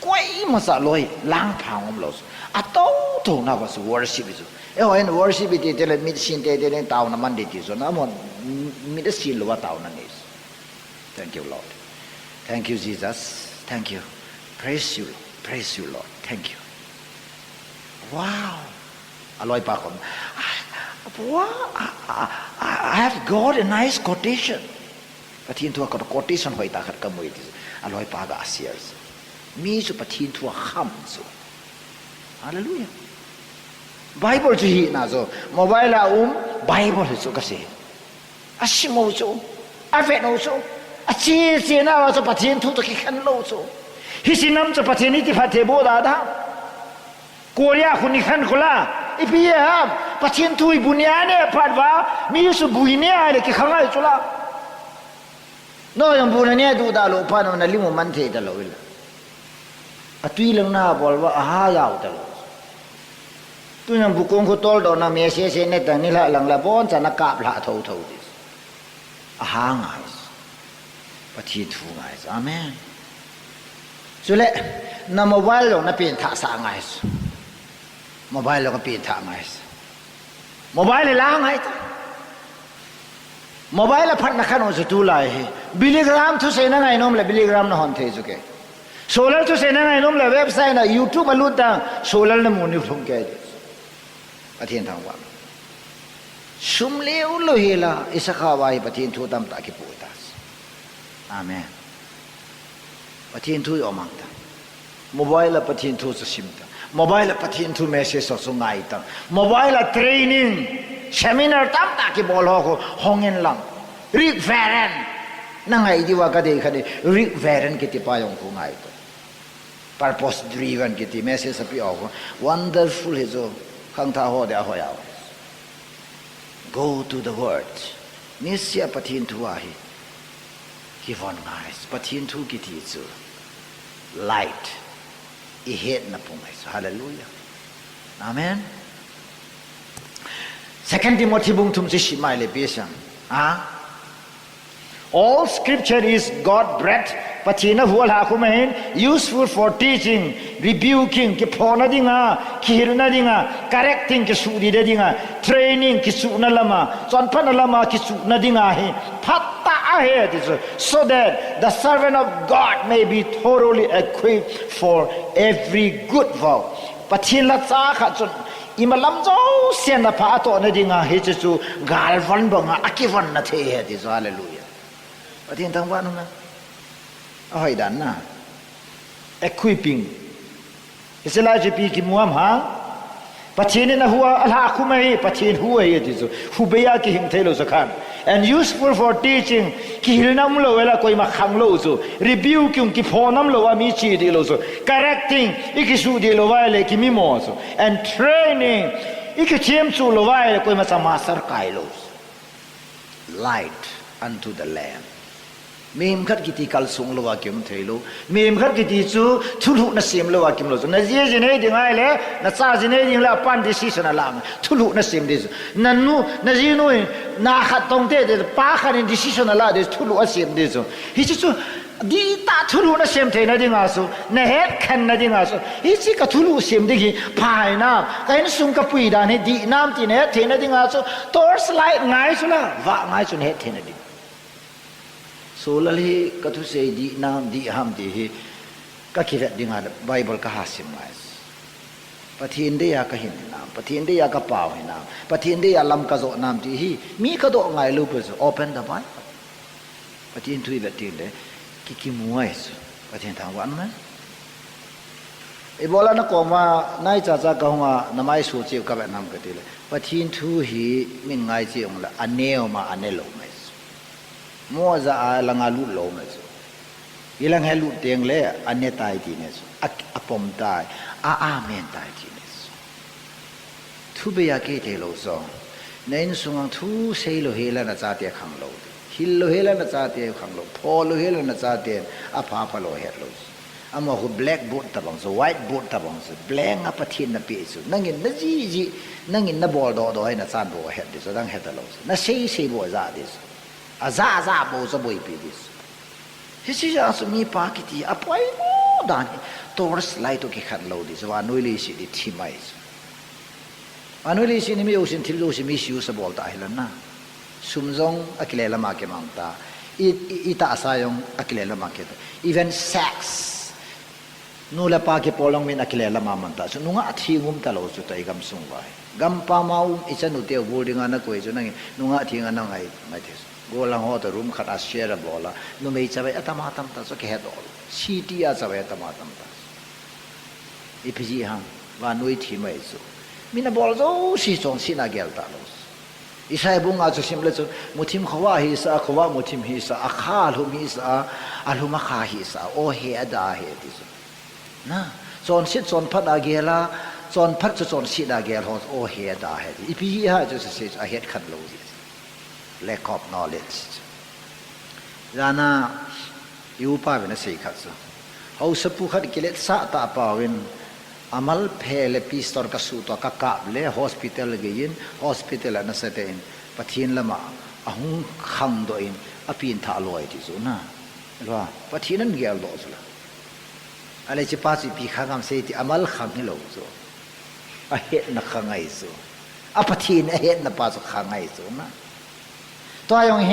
quay mà sa loi lang phang om lo a to na ba so worship so e ho en worship ti te le mit sin te te taw na man de ti so na mon mit sin lo wa taw na ni thank you Lord thank you Jesus thank you praise you Lord thank you wow aloi pa kom wow I have got a nice quotation pathin thua quotation hoi ta khat ka moi ti aloi pa ga asias mi su pathin thua kham so hallelujah Bible chu hi na so mobile a Bible so ka se asimo so ave no so achi na wa so pathin thu to ki khan lo so hi sinam so pathin ni ti phathe bo da da Korea khuni khan khula ipiye ha pathin thu bunya ne phatwa mi su buine ale ki khangai chula no yang buna ne du da lo pa no na limu man the da lo ila atui lang na bol wa aha yaw da lo tu yang bu kong ko tol do na me se ne ta ni la lang la bon cha na kap la tho dis aha ngai pathin thu ngai amen so le na mobile lo na pin tha sa ngai mobile lo ka pin tha ngai mobile la ngai ta mobile phat na khan o su tu lai he biligram thu se na ngai nom le biligram na hon the ju ke solar thu se na ngai nom le website na YouTube ma lu ta solar na mu ni thong ke pathin thang wa sum leu lo hela isakha wa hi pathin thu tam ta ki pu ta amen pathin thu yo mang ta mobile la pathin thu su sim ta mobile la pathin thu message so ngai ta mobile la training seminar tam ta ki bol ho ko hongen lang Rick Warren na ngai di wa ka de khani Rick Warren ki ti pa yong ko ngai ko purpose driven ki ti message api ho wonderful he zo khang tha ho de ho ya go to the word nisya pathin thu a hi ki von ngai pathin thu ki ti chu light I het na po ngai hallelujah amen Second Timothy bung thum si mai le pesang all scripture is God breathed pathina hual ha kumain useful for teaching rebuking ki phona dinga khirna dinga correcting ki sudi de dinga training ki suna lama chonpana lama ki suna dinga he phatta ahe so that the servant of God may be thoroughly equipped for every good work pathila cha kha chon imalam jo sen na pha to na dinga he chu gal van banga akivan na the he dis hallelujah pathin thang wa no na ahoi dan na equipping isela ji pi ki muam ha pathin na huwa alha khumai pathin huwa ye dis hu be ya ki hing thelo zakhan and useful for teaching ki hilnam lo wela koi ma khang lo so rebuking ki phonam lo wa mi chi di lo so correcting ikisu di lo wa le ki mi mo so and training ikichem chu lo wa le koi ma sa master kai lo light unto the lamb mem khat ki ti kal sung lo wa kim thelo mem khat ki ti chu thulu na sem lo wa kim lo so na je je nei ding ai le na cha je nei ding la pan decision ala thulu na sem de nanu na ji no na khat tong te de pa khan decision ala de thulu a sem de so hi chu di ta thulu na sem the na ding a so na het khan na ding a so hi chi ka thulu sem de gi phai na kain sung ka pui da ne di nam ti ne the na ding a so torch light ngai so la wa ngai so ne the na ding solar hi kathu se di nam di ham di hi ka khirat dinga Bible ka hasim ngai pathin de ya ka hin nam pathin de ya ka paw hin nam pathin de ya lam ka zo nam ti hi mi ka do ngai lu pu open the Bible pathin thui la tin de ki muai so pathin thang wan na ไอ้บอลนักกองมานายจ่าจ่ากงว่าน้ำไม้สูจิวกับน้ำกติเลยปะทินทูฮีมินไงจีองละอันเนวมาอันเนลงไหมมัวจะลังอาลุลงไหมอีลังให้ลุเตียงเลยอันเนตายทีเนี่ยอะปมตายอาเมนตายทีเนี่ยทุบยาเกตโลซองในนสุงังทุเซโลเฮลันจ่าเตียขังโลฮิลโลเฮลันจ่าเตียขังโลพอโลเฮลันจ่าเตียอาพาพโลเฮโลอามาหู black board ตะบังso white board ตะบังso black อะปะทินนะเปียสุนั่งกินนะจีนั่งกินนะบอลดอให้นะซานบอเฮ็ดดิsoดังเฮ็ดตะโลนะเซบอซาดิอาซาบอซะบอยปีดิเฮ้ยสิจะอาสมีปากิติอะปอยโมดานตัวรสไลท์ตัวกิขัดโลดิso วานุยลิสิดิทิมัยวานุยลิสินี่มีโอสินทิลโอสิมีชิวสะบอลตาฮิลันนะซุมซงอะกิเลละมาเกมังตาอีตาสายงอะกิเลละมาเกต even sex nula pa ke polong min akile lama manta so nunga athi ngum talo chu tai gam sung vai gam pa mau ichanu te boarding ana ko chu nang nunga athi ngana ngai mai the go lang ho the room khata share bola nu mei chabai atama tam ta so ke do city a chabai atama tam ta ipji ham wa noi thi mai so mina bol zo si chon sina gel ta lo isai bunga chu simle chu muthim khawa hi sa khawa muthim hi sa akha lhum hi sa alhuma kha hi sa o he ada he tiนะจนสิจนพัดอาเกล่าจนพัดจะจนสิอาเกลฮอโอเฮดาเฮดอีพีฮะจะเสียอาเฮดขัดโลดิ lack of knowledge จานายูป้าเป็นสิ่งขัดซะเขาสปุขัดกิเลสะตาปาวินอามัลเพลปีสตอร์กัสุตัวกักกะเล hospital เกียน hospital นั่นเสด็จปะทินละมาอาหุงขังโดยอภินทาลอยที่สุนะหรือว่าปะทินนั้นเกลโลสุละอะไรจะป้าสิปีข้างามเสียที่อามัลขังให้เราโซ่อาเหตุนักขังไงโซ่อาปทีนอาเหตุนักป้าสุขังไงโซ่นะตัวอย่างเฮ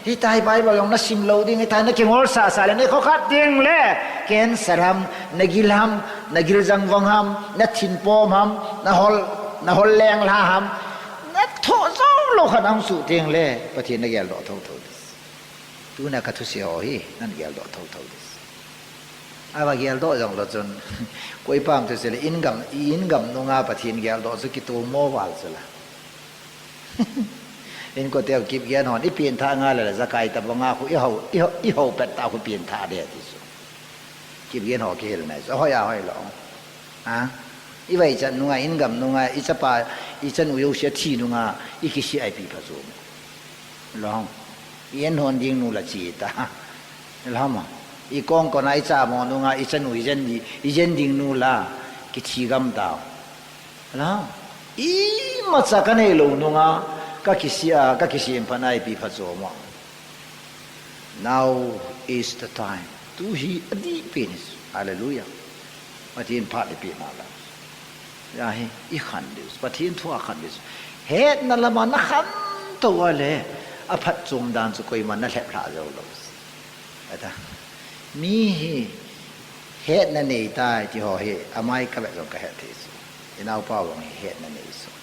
ที่ตายไปบอกอย่างนักสิมเราดิ้งไอ้ตายนักเก่งวอลซาเลยนี่เขาคัดดิ้งเลยเกณฑ์สรามนักกิลฮัมนักกิลจังวังฮัมนักทินปอมฮัมนักฮอลแรงลาฮัมนักโถส้มโลกนังสุดิ้งเลยปทีนนักเกลดอทอดิสตัวนักกัตุเสียโอ้ยนั่นเกลดอทอดิสอาว่าเกลโดจังละจนกุยปามตัวเสลอินกัมนงอาปะทินเกลโดสกิตูโมวาลสละอินก็เตียวกิบเกนหอนอีเปลี่ยนท่างาเลยจะไกตะบงาคุอีเฮาเป็ดตาคุเปลี่ยนท่าเดียที่สุดกิบเกนหอเกลไหนจะห้อยอาห้อยหลงอ่ะอีไว้จันนงอาอินกัมนงอาอีจะปาอีจันอุโยเสียทีนงอาอีกิสิไอปีผสมลองเย็นหอนยิงนูละจีตาแล้วมั้งอีกองก็นายจ่ามองนูงาอีจันอุอีจันดิงนูลากิชีกัมดาวแล้วอีมาจากกันเอลูนูงาก็กิสิเอ็มพันไอปีผสม now is the time to he a deep penis hallelujah ปะทินพาดปีมาแล้วอย่าให้อีขันดิสปะทินทั่วขันดิสเหตุนั่นละมันนักขันตัวเลยอภัตจมดานสุกอยมันนั่นแหละพระเจ้าเราแต่มีเหตุนั่นเองตายที่ห่อเหตุอาไม่ก็แบบเราก็เหตุที่สุดที่น่าป้าว่าเหตุนั่นเองสุด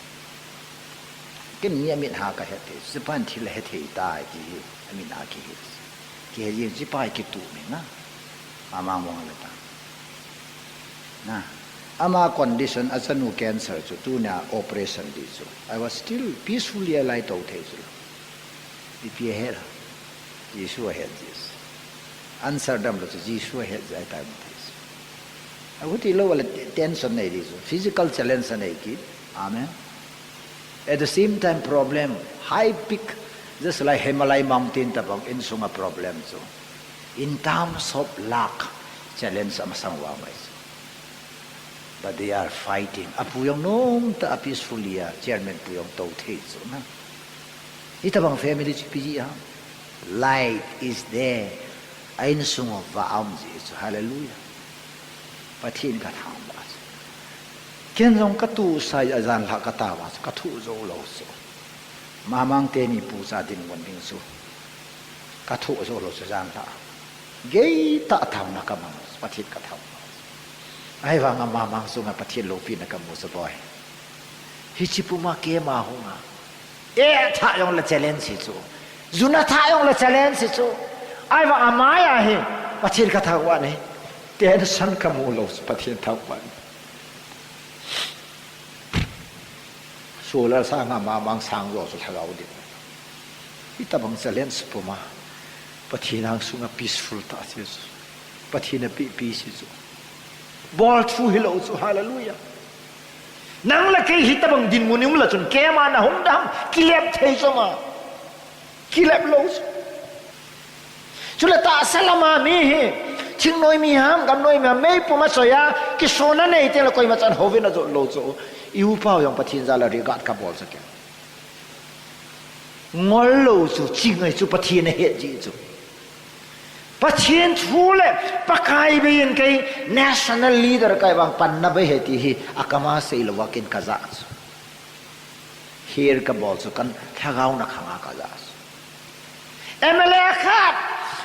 ก็มีมิตรหาก็เหตุที่สุดพันที่ละเหตุตายที่มิตรหาที่เหตุที่เหตุที่ป้ายกิตูมินะอามาว่าอะไรต่างนะอามา condition อาจจะนู cancer จุดตัวเนี่ย operation ดีสุด I was still peacefully alive ตัวเท่สุดดีเพียเหตุยิสุเหตุยิสanswer ดำรถจีชัวเหตุใจตายหมดเลยอาวุธที่เราว่า tension ในที่สุด physical challenge ในกิจ amen at the same time problem high peak just like Himalaya mountain แต่บาง in sunga problem so in terms of luck challenge มาสังวาไว้ but they are fighting อปุยงโน้มแต่ peacefully chairman ปุยงโตเทศนะนี่แต่บาง family จีพีฮะ light is there Ain sungo vaam jisu hallelujah pathin ka tham ba ken rong ka tu sai azan la ka ta ba ka thu zo lo so mamang te ni pu sa din won ding su ka thu zo lo so jan ta ge ta tham na ka ma pathit ka tham ai wa nga mamang su nga pathit lo pi na ka mo so boy hi chi pu ma ke ma ho nga tha yong la challenge si chu zuna tha yong la challenge si chu ai wa amaya he pathil ka thawwa ne tension kamu lo pathian thakwan solar sa nga mamang sang lo so thagaw di ita bang challenge puma pathinang sunga peaceful ta si pathina peace si ball through hello so hallelujah nang la kai hita bang din munim la chun kema na hong dam kilep thei so ma kilep lo chula ta salama mi he ching noi mi ham gam noi mi me puma soya ki sona nei te la koi ma chan hovin na zo lo zo iu pao yong pathin za la ri gat ka bol sa ke ngol lo su ching ai chu pathin he ji chu pathin thule pakai bin kai national leader kai bang pan na be he ti hi akama sei lo wakin kaza here ka bol su kan thagau na khanga kaza MLA khat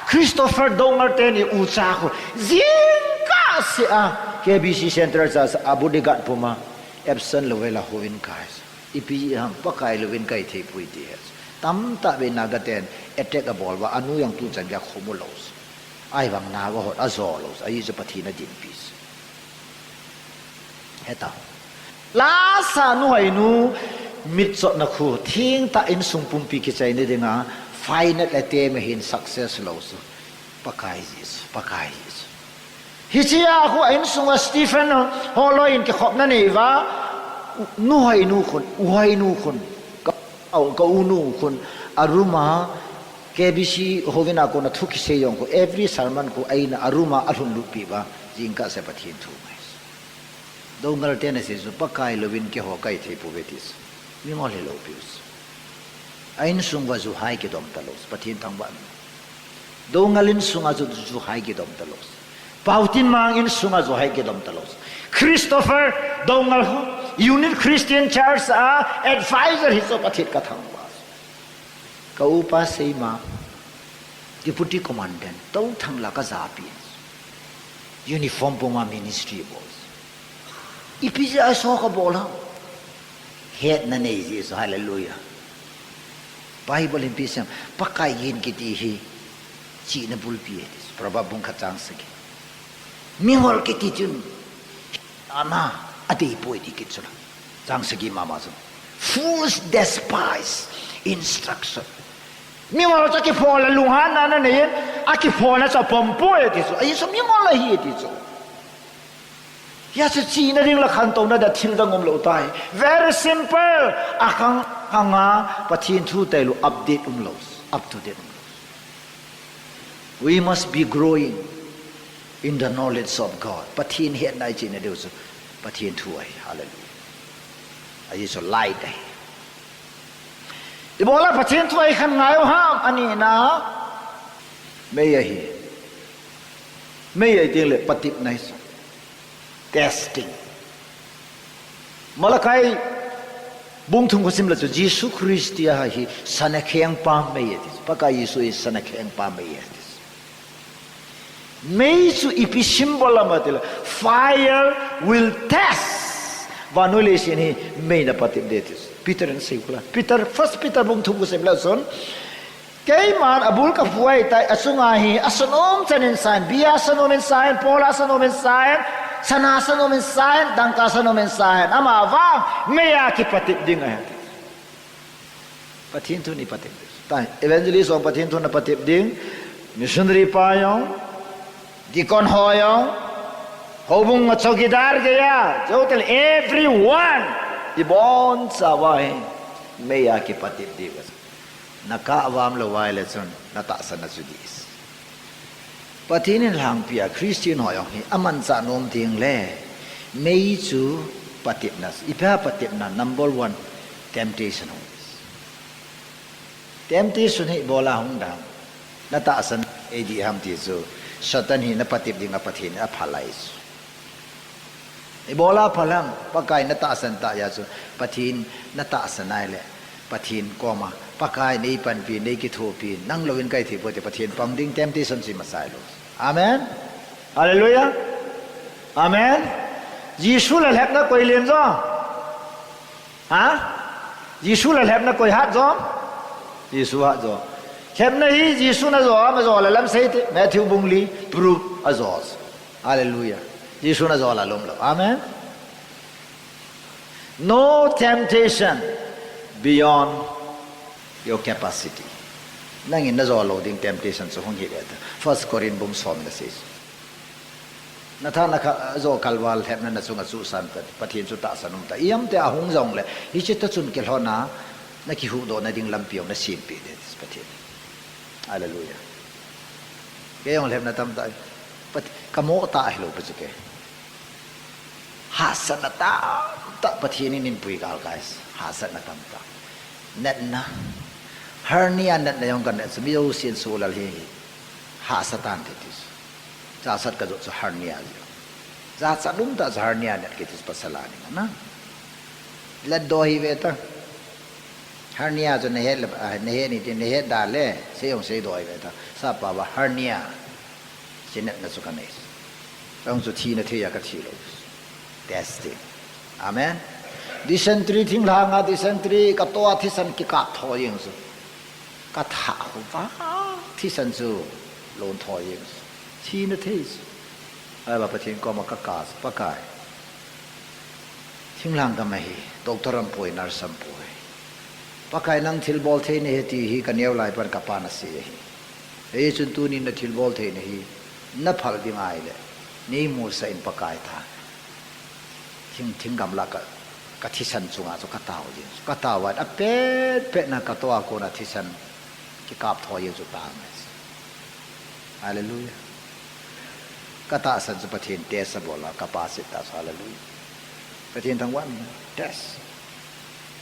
Christopher Dongarten ni ucha ko zinka se a KBC Center sa Abu Digat puma Epson lowela hoin kai ipi ham pakai lovin kai the pui ti tam ta be nagaten attack a ball wa anu yang tu chan ya khomulos ai bang na go hot azolos ai je pathina din pis heta la sa nu hai nu mit so na khu thing ta in sung pum pi ki chai ne dinga final attempt hin success lo so pakai is hichia khu in sung Stephen holoin ke khop na nei wa nu hai nu khun ka unu khun aruma KBC hovina ko na thuki se yong ko every sermon ko aina aruma alhun lupi ba jingka se pathin thu mai dongal ten se su pakai lovin ke ho kai the pu betis mi ngol he lo pius ain sung wa zu hai ke dom talos pathin thang ba dongalin sunga zu hai ke dom talos pautin mang in sunga zu hai ke dom talos Christopher dongal Unit Christian Church advisor hiso pathit ka thang ba ka upa seima deputy commandant tau thang la ka zapi uniform poma ministry boss ipija so ka bola het na nei ji so hallelujah Bible in pisam pakai yin kiti hi chi na bulpi probabung khatang sagi mingol kiti chun ana ati poi di kitsura jang sagi mama so fools despise instruction mingol cha ki phola luhan na ne aki phola cha pompo e ti so ai so mingol la hi ti so ya se chi na ring la khan to na da thil da ngom lo tai very simple akang anga pathin thu tai lu update up to date we must be growing in the knowledge of God pathin hiện nay chi na do so pathin thu ai hallelujah ai so light ai ibola pathin thu ai khan ngai ha ani na me ai ting le patip nai so testing malakai bung thung kosim la Jesus Christia hi sanakheng pa me yeti paka Yesu is sanakheng pa me yeti me su ipi symbol amatil fire will test vanulation hi me na patip detis Peter and Sikula Peter first Peter bung thung kosim la son kay man abul ka fuai tai asunga hi asunom chanin san bia sanomen san pola sanomen san sanasa no mensahen dangkasa no mensahen ama va meya ki patip ding ay pathin tu ni patip tai evangelist ong pathin tu na patip ding missionary pa yong dikon ho yong hobung chokidar gaya total everyone ibon sawai meya ki patip ding naka awam lo wai le son nata sana judis patinin lang pia Christian hoyong hi aman sa nom ting le mei chu patipnas ipa patipna number 1 temptation hi bola hong dang nata san edi ham ti chu satan hi na patip ding pathin a phalai ibola phalang pakai nata san ta ya chu pathin nata sanai le pathin koma pakai nei pan pi nei ki tho pi nang lovin kai thi pote pathin pangding temptation si masai lo amen hallelujah amen jisu la lep na koi len zo ha jisu la lep na koi hat zo jisu ha zo lep na hi jisu na zo ma zo la lam sai te Matthew bungli proof azos Hallelujah. Jisu na zola lom lo. Amen. No temptation beyond your capacity. Nangin na zola ding temptation so hong hibe. 1 Corinthians bum som na says. Natha na zo kalwal hep na sunga su san pathin su ta sanum ta iam te ahung jong le hi chit ta chun kel hona na ki hu do na ding lampiong na simpi de pathin. Hallelujah. Kayong hep na tam ta pat kamo ta hilo pa ke hasanata ta pathin nin pui gal guys hasanata ta net na hernia net na yong kan net smiyo sin sulal hi hasatan tetis jasat ka so hernia ja sadum ta hernia net kitis pasalani na laddo hi veta hernia jo ne ni tin ne dale se yong se do hi veta sa pa ba hernia sinet na sukanes ang so thi na theya ka thi lo testing amen dysentery thing la nga dysentery ka to thi san ki ka tho yeng so ka tha ba thi san su lon tho yeng thi na thei ai ba pathin ko ma ka kas pa kai thing lang ka mai doctor am poi nar sam poi pa kai nang thil bol the ne ti hi ka neu lai par ka pa na se hi chun tu ni na thil bol the ne hi na phal ding ai le nei mu sa in pakai tha thing gam la ka thisan chunga so ka taw ji ka taw a pe na ka to ko na thisan ki kap tho ye chu ta hallelujah ka ta san su pathin te sa bola capacity hallelujah pathin thang wan test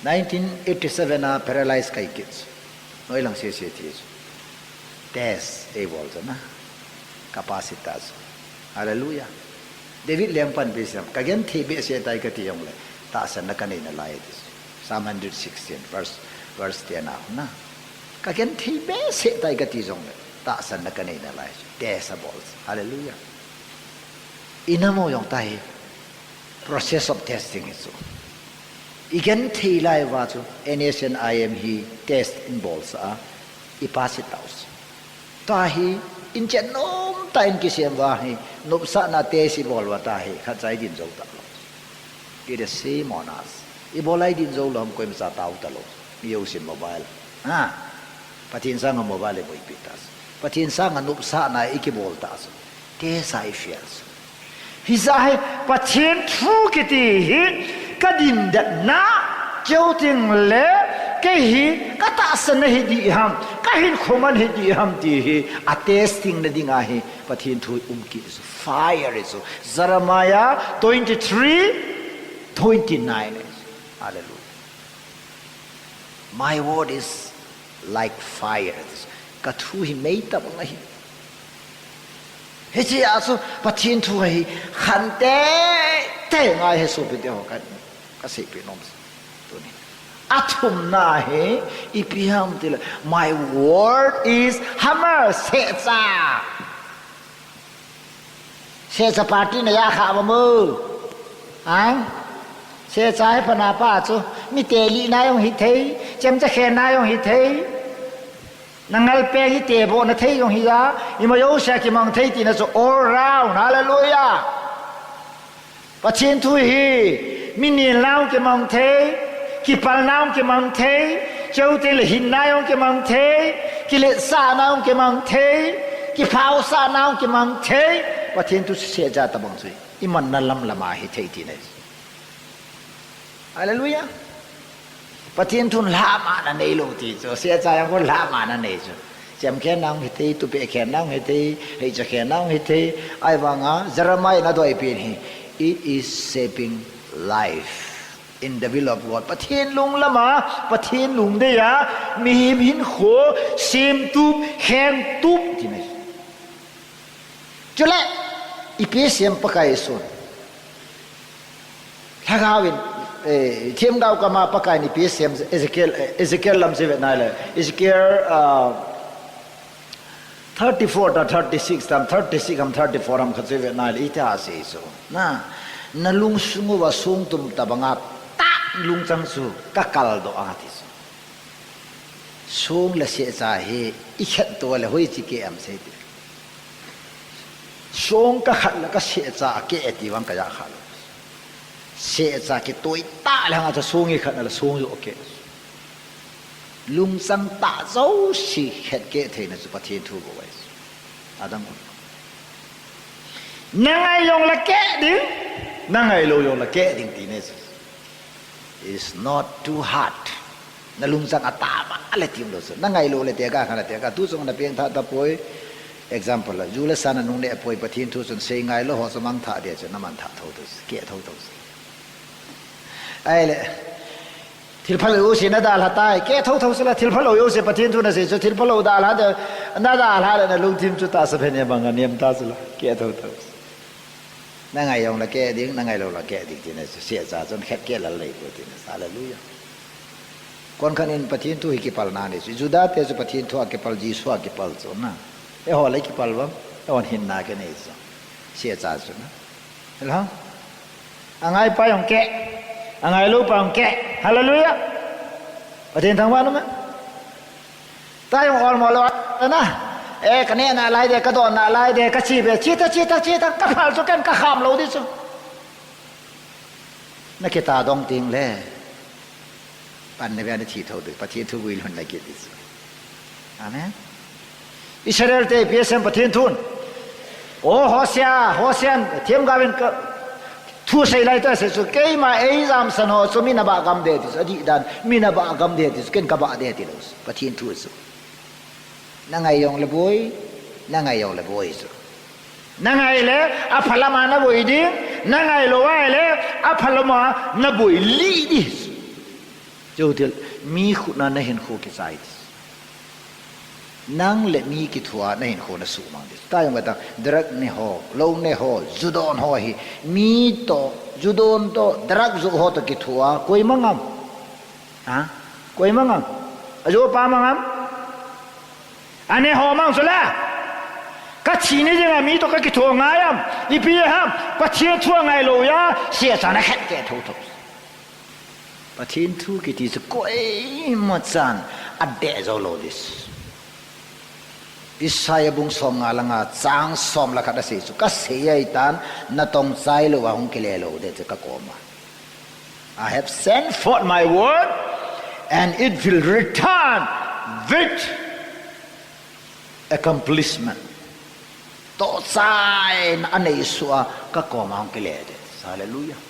1987 na paralyzed kai kids noi lang se thi test e bol na capacitas hallelujah David lempan bisam kagen thibe se tai ka ti yong le ta san na kanina lai this Psalm 116 verse 10 na kagen thibe se tai ka ti jong le ta san na kanina lai tesables hallelujah inamo yong tai process of testing is so igen thi lai wa chu NSN IM hi test involves ipasitaus ta hi in chen nom ta in kisem wa hi nup sa na te si bol wa ta hi kha chai din zo ta lo ki de se monas I bolai din zo lom ko im sa tau ta lo mi usin mobile pathin sang mobile boy pitas pathin sang nup sa na ikibol tas te sai feels hi sai pathin thu kiti hi kadin da na chouting le ke hi kata san hi di ham kahin khoman hi di ham ti hi a testing na dinga hi pathin thu ki fire is Jeremiah 23:29 hallelujah my word is like fire ka thu hi mei ta bang hi he chi aso pathin thu hi khante te ngai he so pe de ho ka se pe nom to ni atum na he ipiham til my word is hammer setsa party na ya kha ba mu setsa he pana pa chu mi te li na yong hi thei chem cha khe na yong hi thei nangal pe hi te bo na thei yong hi ya ima yo sha ki mang thei ti na so all round hallelujah pathin thu hi mi ni lao ke mang thei ki pal naung ke mang thei chau te le hin na yong ke mang thei ki le sa naung ke mang thei ki phao sa naung ke mang thei pathin tu se ja ta bang chui iman na lam lama hi thei ti ne hallelujah pathin thun la ma na nei lo ti so se ja yang ko la ma na nei so chem khe naung hi thei tu pe khe naung hi thei hei cha khe naung hi thei ai wanga Jeremiah na doi pin hi it is shaping life in the will of God pathin lung lama pathin lung de ya mi hin kho sim tu khen tu ti ne chule ipsem pakai son thagawin thiam dau kama pakai ni psem Ezekiel lam se na le Ezekiel 34 to 36 tam 36 am 34 am khatse na le ita se so na lung sungu wa sung tum tabanga lung chang su kakal do atis sung la se cha he i khat to le hoi chi ke am se song ka khat la ka se cha ke eti wang ka ya kha se cha ki toi ta la nga cha song i khat la song yo ke lung sang ta zo si het ke the na su pathin thu bo wai adam nangai yong la ke ding nangai lo yong la ke ding ti ne is not too hard na lung sang atama ala tim lo so nangai lo le te ka khana te ka tu song na peng tha ta poi example la jula sana nung ne poi pathin thu sun sei ngai lo ho samang tha de che naman tha tho tu ke tho tho ai le thil phalo yo se na da la tai ke tho tho sala thil phalo yo se pathin thu na se so thil phalo da la de na da la na lung tim chu ta sa phen ya bang niam ta sala ke tho tho nangai yong la ke ding nangai lo la ke ding ti na se cha chon khet ke la lei ko ti na hallelujah kon khan in pathin thu hi ki pal na ne juda te su pathin thu ke pal ji swa ke pal cho na e ho lai ki pal bam on hin na ke ne so se cha chu na hello angai pa yong ke angai lo pa yong ke hallelujah pathin thang wa no ma ta yong on mo lo na e ka ne na lai de ka don na lai de ka chi be chi ta ka phal cho kan ka kham lo di so na ke ta dong ting le pan ne be thi tho de pathin thu wi lon la ke di so amen Israel te PSM pathin thun o Hosea thiam gavin ka thu sei lai ta se su ke ma e jam san ho so mi na ba gam de dis adi dan mi na ba gam de dis ken ka ba de ti los pathin thu su nangai yong le boy su nangai le a phalama na boy di nangai lo wa le a phalama na boy li di jo til mi khu na hen khu ki sai nang le mi ki thua na hin kho na su mang dis ta yong ta drak ne ho lo ne ho judon ho hi mi to judon to drak zu ho to ki thua koi mangam ha koi mangam ajo pa mangam ane ho mang sula ka chi ne jeng mi to ka ki thua ngayam i pi ham pa chi thua ngai lo ya sia sa na khat ke tho tho pa thin thu ki ti su koi ma chan ade zo lo dis Isaya bung som nga langa chang som la khada se su ka se ai tan na tong chai lo wa hong kile lo de ka koma I have sent forth my word and it will return with accomplishment to chai na nei su ka koma hong kile de hallelujah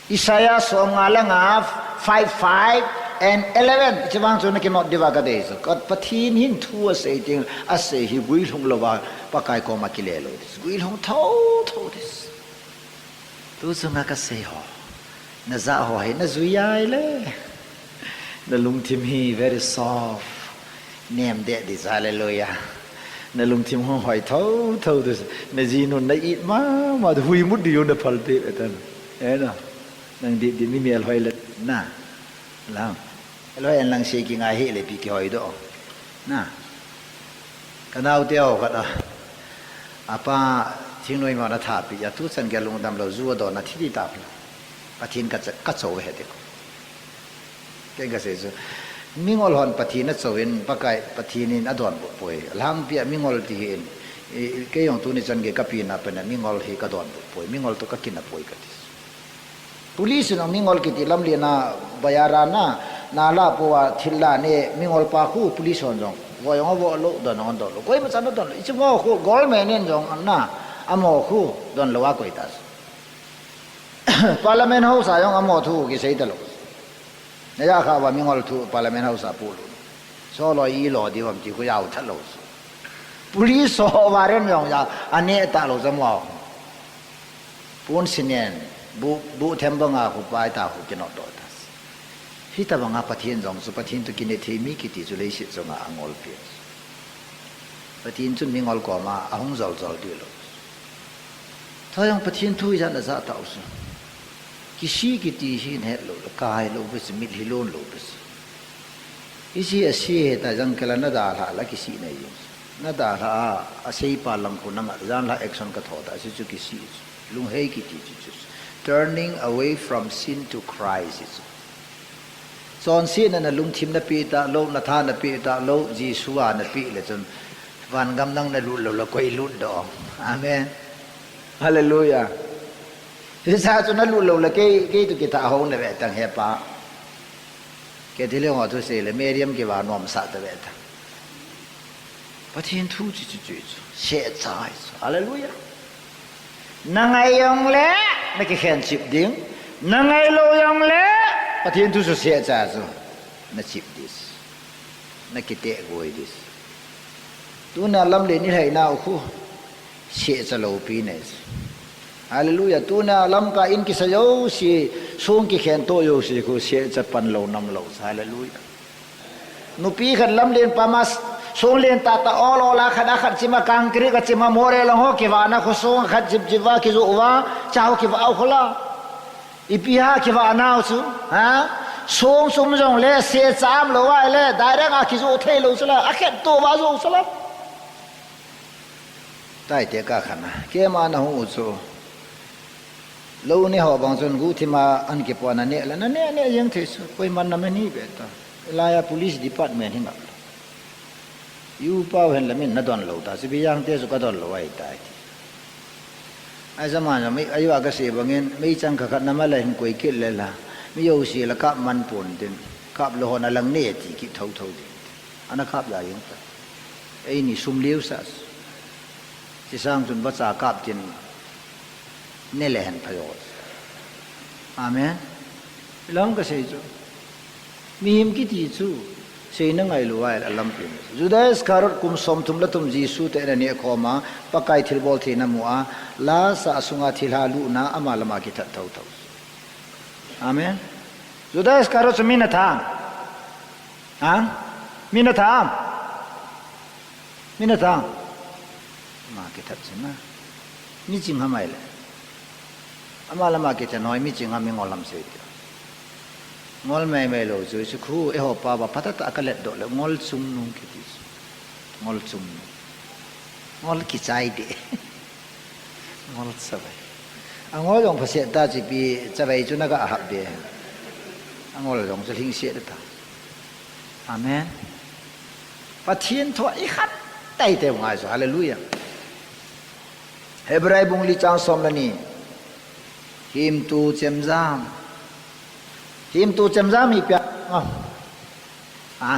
Isaya som nga langa 5:5 and 11 chawang so na ki not diva ka de so kat pathin hin thu se ting ase hi buil hung lawa pakai ko ma kilelo dis buil hung tho dis tu sunga ka se ho na za ho hai na zuyai le na lung tim hi very soft nem de dis hallelujah na lung tim ho hoi tho dis na ji no na it ma hui mut di yo na phal te etan na nang di mi mel hoi le na lang lo en lang se ki nga he le pi ki hoi do na kanau teo ka da apa thingnoi ma na tha pi ya tu san ga lung dam lo zu do na thi ta pi pathin ka chou he de ko ke ga se zo mingol hon pathin na chowin pakai pathin in adon bo poi lang pi mingol ti hin ke yong tu ni chan ge ka pi na pe na mingol hi ka don bo poi mingol to ka kin na poi ka ti police no mingol ki ti lam le na bayara na la po wa thilla ne mingol pa khu police on jong wo yong wo lo don on do lo koi ma chan don ich mo khu gol me nen jong na amo khu don lo wa koi ta parliament house a yong amo thu ki sei ta lo ne ya kha wa mingol thu parliament house a pu lo so lo yi lo di wam ji ku ya tha lo police so wa ren yong ya ane ta lo zam wa pun sinen bu themba nga khu pai ta khu ki no do ta hi ta banga pathin jong su pathin tu ki ne the mi ki ti chu le si zonga angol pi pathin chu mingol ko ma ahong zol di lo thayang pathin thu ya na za ta usu ki shi ki ti hi ne lo kai lo bis mi hi lon lo bis isi asi ta jang kala na da la ki si nei na da la asei pa lang ko na jan la action ka thoda si chu ki si lung hei ki ti chu turning away from sin to Christ son sin na lung thim na pi ta lo na tha na pi ta lo Jesu na pi le chun van gam nang na lu lo la koi lu dom amen hallelujah thế sao cho nó lu lo la cái tu kita hong na ve tang he pa cái thì liệu họ tu sẽ là medium cái vào nom sa ta ve ta bắt thiên thu chỉ sẽ trái hallelujah nang ai yong le na cái khen chip ding nang ai lo yong le bắt thiên thu sẽ trái rồi na chip dis na kite goi dis tu na lam le ni hai na khu sẽ cha lo pi ne hallelujah tu na lam ka in ki sa yo si sung ki khen to yo si khu sẽ cha pan lo nam lo hallelujah nu pi khan lam len pamas sung len ta o la khada khat chima kang kri ka chima more la ho ki wa na khu sung khat jib jiwa ki zo wa chao ki wa au khola ipiha ki wa na su ha sung sum jong le se cham lo wa le direct a ki zo the lo sala a khet to wa zo sala tai te ka khana ke ma na hu zo lo ni ho bang zon gu thi ma an ke po na ne la na ne yang the su koi man na me ni be ta la ya police department hi na yu pa hen la min na don lo ta si bi yang te su ka don lo ai tai ai zaman na mai ayu aga se bangin mai chang kha khat na ma la hin koi kil le la mi yo si la ka man pon tin kap lo ho na lang ne ti ki thau thau ti ana kap ya yang ta ai ni sum liu sa si sang chun ba cha kap tin ne le hen phayo amen long ka se chu mi him ki ti chu sei na ngai lo ai alam pin judas karot kum som tum la tum jisu te na ne khoma pakai thil bol the na mua la sa sunga thil ha lu na ama lama ki that thau thau amen judas karot mina tha ha mina tha ma ki that china mi jing ha mai le ama lama ki the noi mi jing ha mi ngolam se ngol mai lo chu chu khu e ho pa ba pata ta ka let do le ngol chung nung ki ti ngol chung ngol ki chai de ngol sabai angol yong phase ta chi pi chabai chu na ga hab de angol yong chu hing se ta amen pathian tho I khat tai te ngai so hallelujah hebrai bung li chang som la ni him tu chem jam him tu chem jam hi pya ha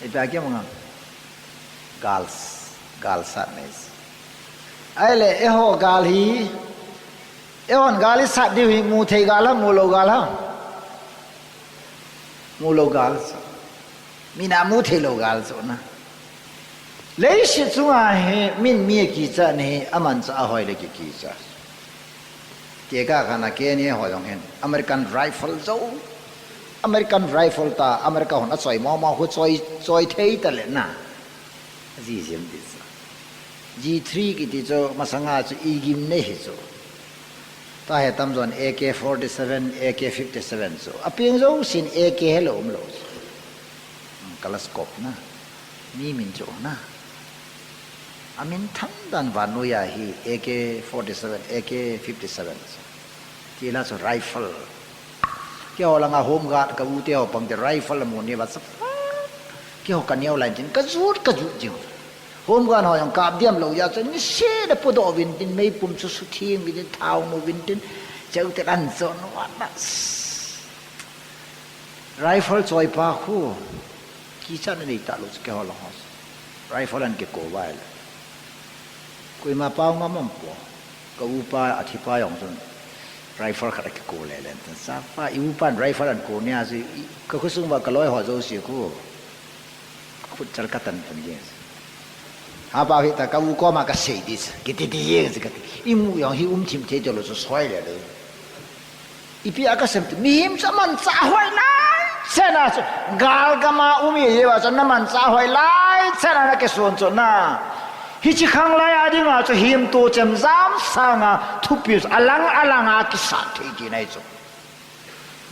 e pya kya mong girls sadness ai le e ho gal hi e on gal sat di hi mu thei gal ha mu lo gal mina mu thei lo gal so na le shi chu a he min mi ki cha ne aman cha hoi le ki cha ke ka kana ke ni ho yong hen American rifle zo American rifle ta America hon a choi mo ho choi thei ta le na ji jem dis G3 ki ti zo masanga chu igim ne he zo ta he tam zon AK47 AK57 zo aping zo sin AK hello lo kalascope na mi min jo na amin tham dan vanuya hi AK47 AK57 kila so rifle ke ho langa home guard ka u te ho pang de rifle mo ne ba sa ke ho kan yau lai tin ka zut jing home guard ho yang kap diam lo ya chen ni se da pu do win tin mei pum su su thing win tin thau mo win tin chau te an zo no wa na rifle choi pa khu ki cha ne ta lo ke ho lo rifle an ke ko wa kui ma pao ma mom po ka u pa athi pa yong zon rifle kha ke ko le len sa pa u pan rifle an ko nya si ka khu sung ba ka loi ho zo si khu chal ka tan tan ye ha ba hi ta ka u ko ma ka sei dis ki ti ye si ka I mu yong hi chim the jo lo so swai le de I pi aka sem mi him sa man sa hoi lai se na gal ka ma mi ye wa so na man sa hoi lai se na ke son so na hi chi khang lai a ding a cho him tu chem zam sanga thu pi alang a ki sa thei ki nai cho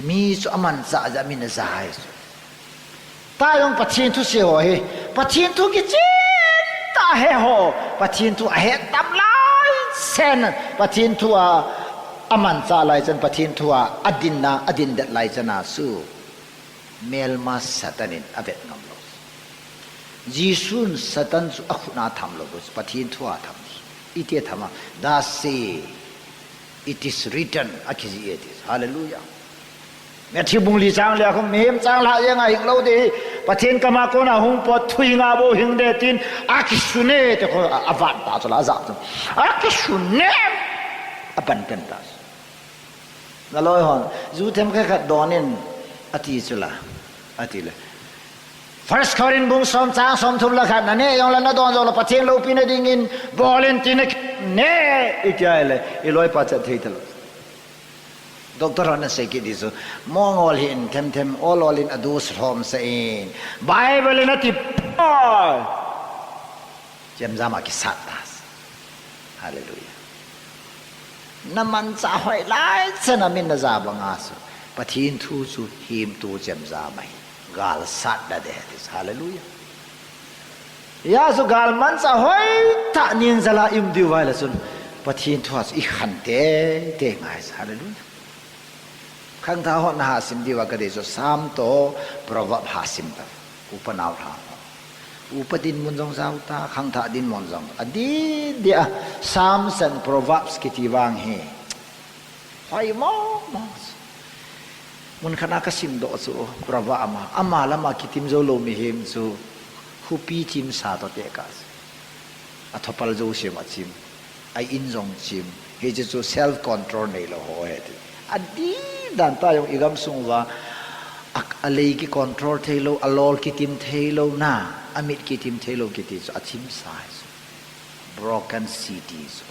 mi cho aman za za min za hai so ta yong pathin thu se ho he pathin thu ki chin ta he ho pathin thu a he tam lai sen pathin thu a aman za lai chen pathin thu a adin dat lai chana su mel mas satanin avet ngam lo Jisun Satan su akhuna tham lo bus pathin thua tham ite thama da say it is written akizi it is hallelujah me thi bung li chang le khom mem chang la yang ai lo de pathin kama ko na hung pot thui nga bo hing de tin akisune te ko avan ta so la za akisune apan kan ta na loi hon zu them kha khat donin ati chula ati le First Korin bung som chang som thum la khat na ne yong la na don zo la pathin lo pin ding in bolin tin ne itiale iloi pa cha thei thalo Doctor on say ki diso mongol hin them all in adus hom say Bible in ati jem zama ki satas hallelujah naman cha hoi lai chana min na za banga su pathin thu su him tu jem za mai gal sat da de this hallelujah ya su gal man cha hoi ta nin zala im di wala sun pathin thu as I khan te ngai hallelujah khang tha hon ha sim di wa ka de so sam to proverb ha sim ta upanaw tha upadin mun jong sa ta khang tha din mon jong adi dia psalms and proverbs ki ti wang he ai mo mun khana ka sim do so prava ama lama kitim zo lo mi hem so hupi chim sa to te ka athopal zo se ma chim ai in jong chim he je so self control nei lo ho he adi dan ta yong igam sung wa ak alei ki control thelo alol ki tim thelo na amit ki tim thelo ki ti so achim size broken cities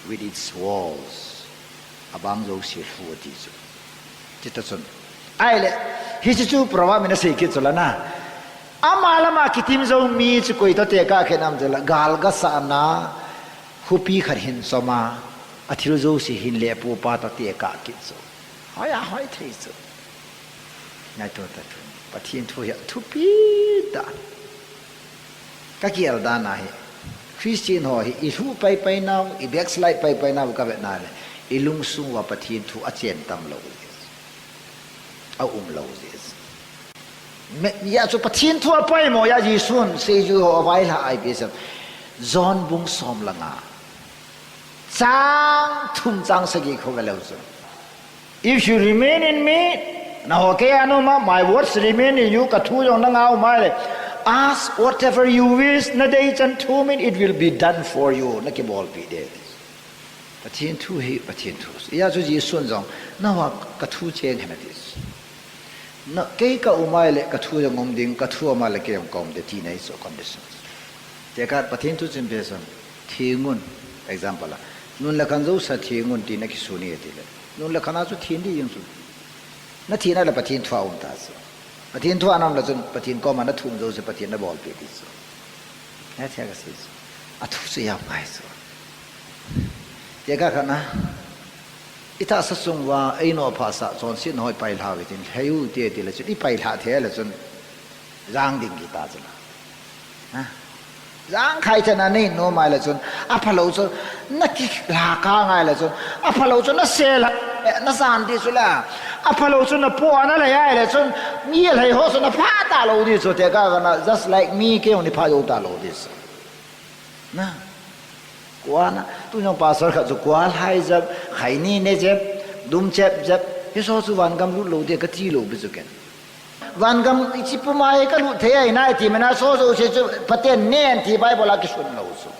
with its walls abang zo se fu ti so titasun ai le hi chu prava mina se ki chola na amalama ki tim zo mi chu koi to te ka khenam jela gal ga sa na hupi khar hin soma athiru zo si hin le pu pa ta te ka ki so haya hoi thei so nai to ta pathin thu ya thu pi da ka ki al da na he Christian ho hi I thu pai now I backslide pai now ka be na le I lung su wa pathin thu a chen tam lo au lo this me ya chu pathin thu pai mo ya ji sun se ju ho vai la ai bi sam John bung som la nga chang thum chang sa gi kho ga lo so if you remain in me now okay anoma my words remain in you ka thu yong na ngau mai le ask whatever you wish na dei chan thu min it will be done for you na ki bol pi de pathin thu he pathin thu ya chu ji sun jong na wa ka thu chen he na this na ke ka umai le ka thu yong ngom ding ka thu ma le ke yong kom de ti nei so conditions te ka pathin thu chen be son thingun example la nun la kan zo sa thingun ti na ki suni ti le nun la khana chu thin di yung su na thina la pathin thwa um ta so pathin thwa nam la chun pathin ko ma na thum zo se pathin na bol pe ti so na thya ka se a thu se ya pai so te ka khana ita sa sung wa ai no pha sa chon sin hoi pai la we tin heyu te ti la chu I pai la the la chun rang ding ki ta chuna ha Giang khai chân anh no mai là chun apalo chun na ki la ka ngai la chun apalo chun na se la na san ti su la apalo chun na po na la ya la chun mi lai ho chun na pha ta lo di so te ka na just like me ke oni pha yo ta lo this na kwa na tu nyong pastor kha chu kwa hai jab khai ni ne jeb dum chep jab he so su wan gam lu lo de ka ti lo bi chu ken Van gam ichipumai ka lu the ai nai ti mena so so se paten nen ti Bible la ki sun lo so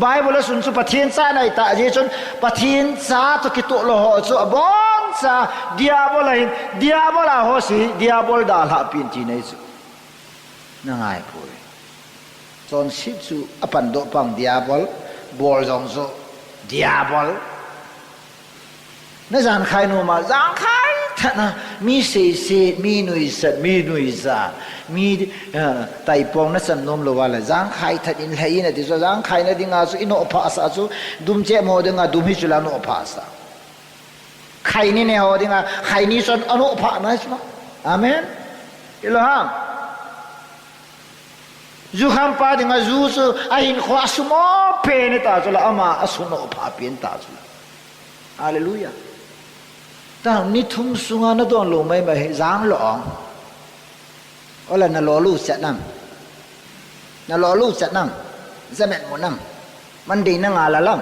Bible sun su pathin cha nai ta je chun pathin cha to ki to lo ho chu bon cha diabol ho si diabol da la pin ti nei chu na ngai pui chon si chu apan do pang diabol bol jong so diabol na jan khai no ma jang khai thana mi se mi nui sa mi tai pong na san nom lo wala jang khai that in lai na ti so jang khai na dinga su ino pha sa su dum che mo dinga dum hi chula no pha sa khai ni ne ho dinga khai ni son ano pha na su amen iloham zu kham pa dinga zu su ain khwa su mo pe ne ta chula ama asu no pha pin ta chula hallelujah ta ni thum sunga na don lo mai ba jang lo ola na lo lu sa nam na lo lu chat nang zamet mo nam man ding na nga lalam.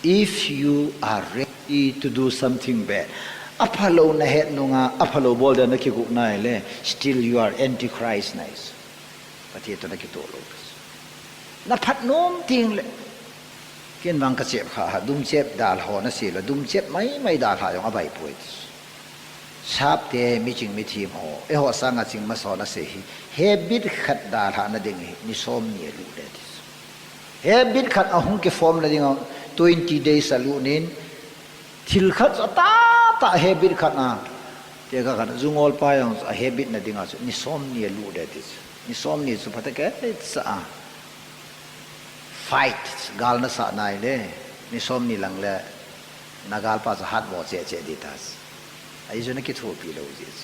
If you are ready to do something bad, apalo na het no nga apalo bol da nakikuk na le, still you are antichrist nice. Pati ito nakitulog. Na patnom ting le. Ken bang kasep kha dum chep dal ho na sila dum chep mai dal ha yong abai poit. Sap te mi ching mi thim ho e ho sanga ching ma so na se hi habit khat dal ha na ding ni som ni lu de. Habit khat ahung ke form na ding 20 days alunin til khat ta habit khat na te ka kan zungol pa yang habit na ding ni som ni lu de dis ni som ni su patake sa fight gal na sa nai le ni som ni lang le nagal pa sa hat mo che ditas ai jo na ki thu pi lo dis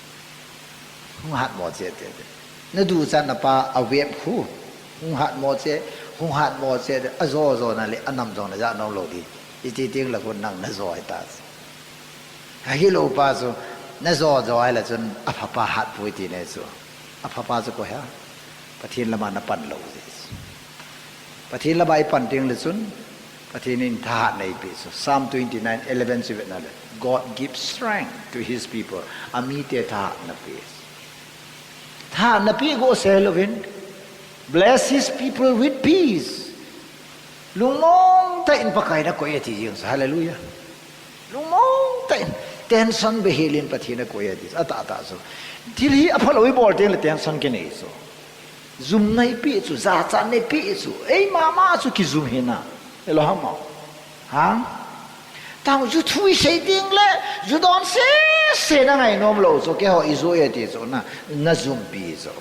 hung hat mo che na du chan na pa a web khu hung hat mo che azo na le anam zo na ja no lo di iti ting la kun nang na zo ai tas ha hi lo pa so na zo ai la chun apha pa hat pui ti ne so apha pa so ko ha pathin la ma na pan lo dis pathin la bai pan ting le chun pathin in tha nei pi so Psalm 29:11 na le God gives strength to his people ami te tha na pi go selovin. Bless his people with peace. Lungmong ta in pakai na koya ti jing hallelujah. Lungmong ta in tension behilin pati na koya ti ata so. Til hi apaloi bol ten le tension ke nei so. Zoom nai pi chu za cha nei pi chu. Ei mama chu ki zoom hina. Elo hama. Ha? Tang ju thui sei ding le ju don se na ngai nom lo so ke ho izo ye ti so na zoom pi so.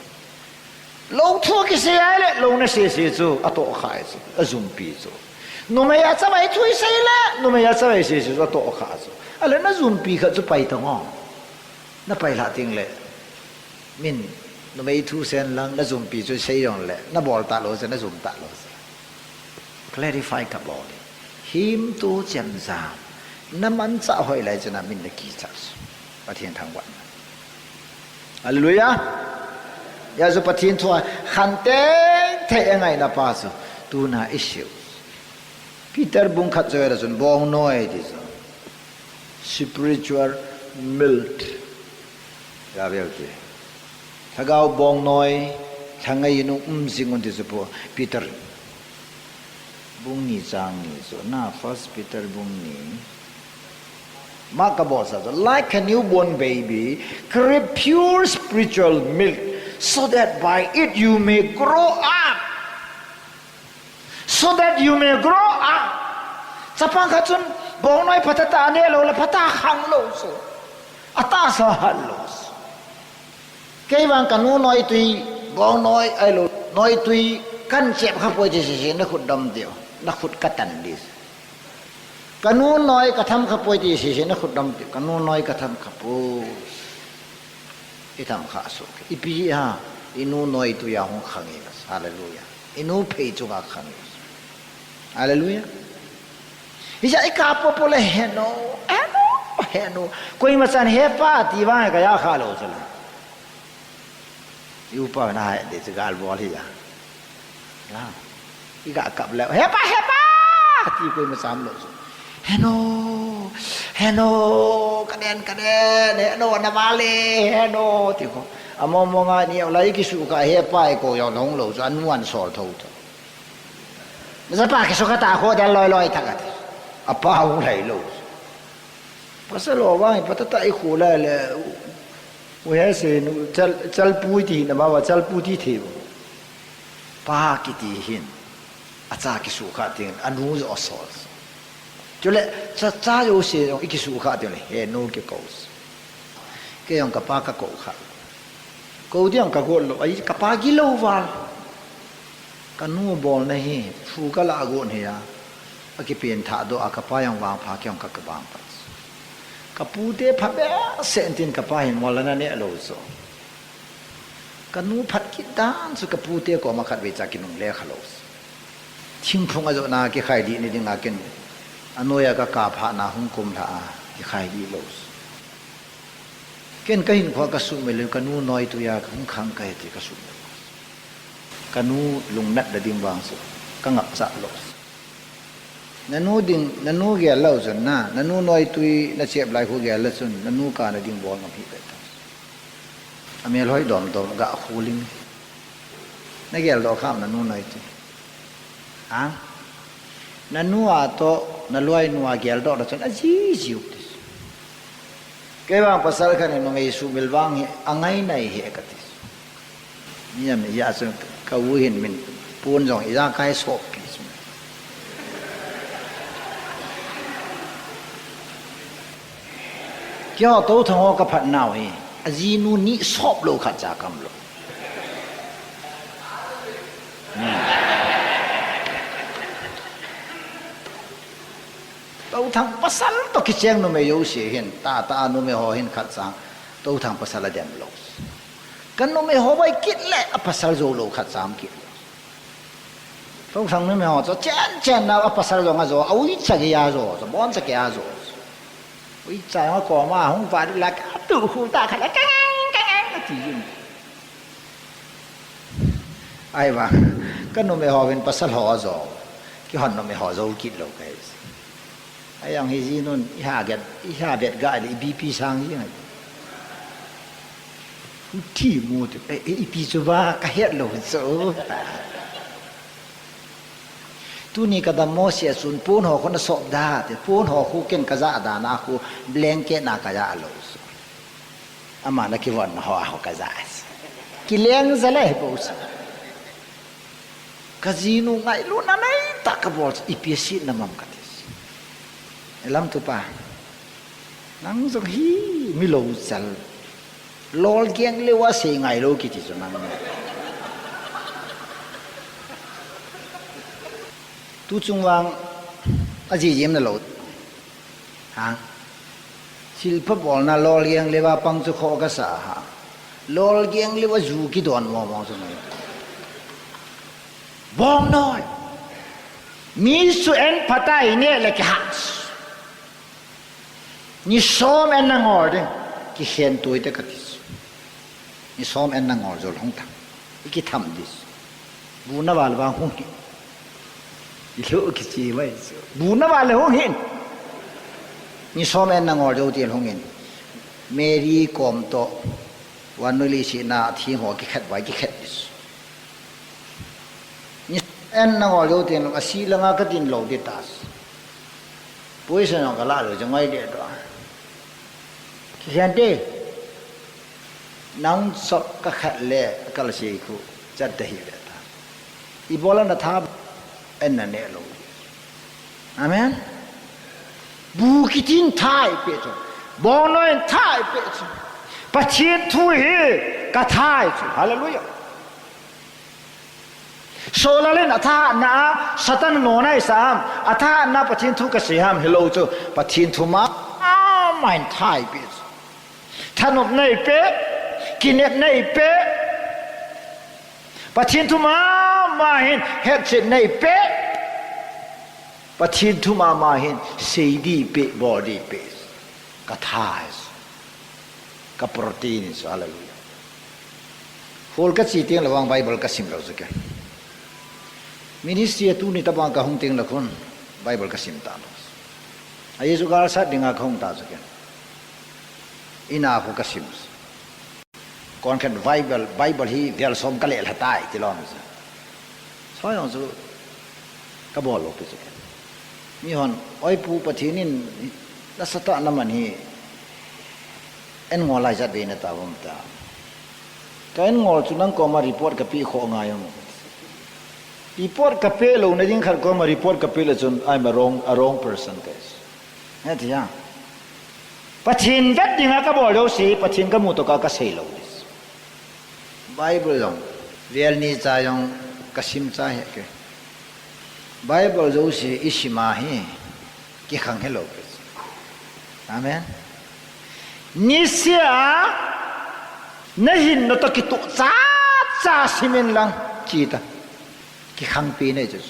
Long thua ki se ai le long na se chu ato khai chu azum pi chu no me ya cha mai thui se le no me ya cha mai se chu ato kha chu ale na zum pi kha chu pai ta ngo na pai la ting le min no me thu sen lang na zum pi chu se yong le na bol ta lo se na zum ta lo se clarify ka bo him tu chen za na man cha hoi lai chana min de ki cha pa thien thang wan hallelujah ya zo pathin thua khante the ngai na pa so tu na issue Peter bung khat joera jun bong noi dis spiritual milk ya bel ki thagau bong noi thangai nu jingon dis po Peter bung ni chang ni so na first Peter bung ni Makabosa like a newborn baby crave pure spiritual milk so that by it you may grow up. So that you may grow up. Sapang kachun bong noi patata ane lo la pata khang lo so. Ata sa hal lo so. Kay bang kanu noi tui bong noi ai lo noi tui kan chep kha poi je se na khut dam dio na khut katan dis. Kanu noi katham kha poi je se na khut dam dio kanu noi katham kha po itam kha so ipi ha inu noi tu ya hong khangi hallelujah inu phei chu ga khangi hallelujah isa ikapo pole heno koi masan he pa ti ba ga ya kha lo sala yu pa na de gal bol hi ya la iga kap la he pa ti koi masam lo heno kaden heno na vale heno ti ko amo mo nga ni lai ki su ka he pai ko yo nong lo so anwan so tho to na pa ki so ka ta ko dan loi ta ka apa hu lai lo pasalo wa patata ai ko la le we ha se chal pu ti na ma wa chal pu ti the pa ki ti hin acha ki su ka tin anu zo so cho lẽ cha yo se yong ikisu kha de le he no ke kos ke yong ka pa ka ko kha ko diang ka go lo ai ka pa gi lo wa ka nu bol na hi fu ka la go ne ya a ki pen tha do a ka pa yang wa pha kyong ka ka bang pa ka pu te pha be sentin ka pa hin wala na ne lo so ka nu phat ki dan su ka pu te ko ma khat we cha ki nung le kha lo thing phung a zo na ki khai di ni ding a ken anoya ka ka pha na hung kum tha ki khai di lo ken ka hin kho ka su me le ka nu noi tu ya khang khang ka ti ka su kanu lung nat da ding wang su ka ngap sa lo nanu ding nanu ge lau zon na nanu noi tui na chep lai khu ge la sun nanu ka na ding bol ngap hi ta amel hoi dom dom ga khuling na ge lo kham nanu noi ti ha nanu a to na loi nuwa ge do da chon a ji ji ke bang pasal kan no ngai su mil wang hi angai nai he ka ti ni am ya sun ka wu hin min pun jong i ra kai so pi su kyo to thang ho ka phat naw hi a ji nu ni sop lo khat ja kam lo tàu thằng pasal to ki cheng no me yo she hin ta no me ho hin khat sang tàu thằng pasal dem lo kan no me ho bai kit le a pasal zo lo khat sam kit tàu thằng no me ho cho chen na a pasal zo nga zo au i cha ge ya zo so bon cha ge ya zo ui cha ma ko ma hong fa đi la ka tu khu ta kha la ka ti yin ai ba kan no me ho hin pasal ho zo ki hon no me ho zo kit lo kai ayang hizi nun iha bet ga le bp sang yi ngai ti mu te ip chu ba ka het lo so tu ni ka da mo sia sun pun ho kon so da te pun ho khu ken ka za da na khu blanket na ka ya lo so ama na ki won ho ka za ki leng za le bo sa ka zinu ngai lu na nai ta ka bol ip si na mam ka lam tu pa nang zo hi mi lo sal lol geng le wa se ngai lo ki ti so nang tu chung wang a ji yem na lo ha sil pha bol na lol geng le wa pang chu kho ka sa ha lol geng le wa zu ki don mo mo so nai bong noi mi su en patai ne le ki ha ni som en ngor de ki hen toi te ka tis ni som en ngor zol hong ta ki tham dis bu na wal ba hong ki lo ki chi wai bu na wal hong hin ni som en ngor jo ti hong hin meri kom to wan no li si na thi ho ki khat wai ki khat dis ni en ngor jo ti no asi la nga ka tin lo de tas poison ka la lo jang ai de do hiện đây nang sop ka khat le ka la sei khu chat da hi le ta I bola na tha en na ne lo amen bu ki tin thai pe cho bo noi thai pe cho pa chien thu hi ka thai cho hallelujah so la le na tha na satan no nai sam atha na pa chien thu ka se ham hello cho pa chien thu ma main thai pe Thanop nei pe kinet nei pe pathin thu ma hin het se nei pe pathin thu ma hin seidi pe body pe ka thais ka protein is hallelujah hol ka chi tiang lawang bible ka sim lo zake ministry tu ni tabang ka hung ting la khun bible ka sim ta lo ayesu gar sa dinga khong ta zake ina ko kasim kon kan bible hi vel som ka le hatai ti lom sa soyong su ka bol lo pe mi hon oi pu pathinin la sata naman hi en ngolai ja de na ta bom ta ka en ngol chu nang ko ma report ka pi kho nga yong report ka pe lo na ding khar ko ma report ka pe la chun I'm a wrong person guys ha ti ya pathin vet dinga ka bol do si pathin ka mu to ka sei lo dis bible long real ni cha yong kasim cha he ke bible zo si isima hi ki khang hello amen nisia nahin no to ki tu cha simin lang chi ta ki khang pi ne ju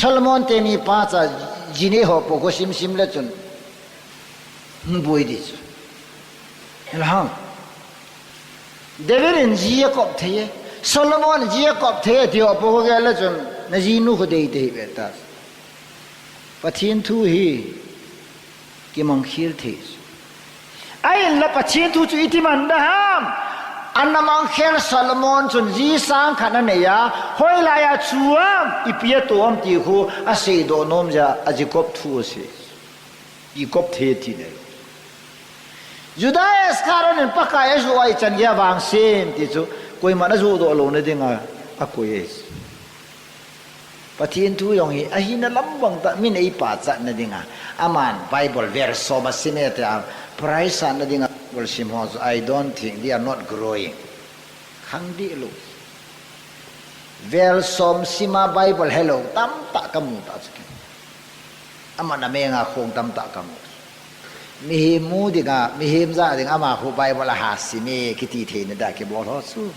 solomon te mi pa cha jine ho po ko sim la chun boi di chu hang David in Jacob the Solomon Jacob the opo gala chun na jinu ko dei te beta pathin thu hi ki mong khir the ai la pathin thu chu itiman da ham anamang khel Solomon chun ji sang khana ne ya hoi la ya chuam ipia to am ti khu ase do nom ja Jacob thu se Jacob the ti ne Judas karon in pakai so ai chan ya bang sem ti chu koi mana zo do lo na dinga a koi es pathin thu yong hi a hi na lambang ta min ei pa cha na dinga aman Bible verse so ma simete a price na dinga well sim hos I don't think they are not growing khang di lo vel som sima Bible hello tam ta kamu ta chke amana me nga khong tam ta kamu mi mu dinga mi him za dinga ma khu Bible ha simi kiti the na da ke bo ho su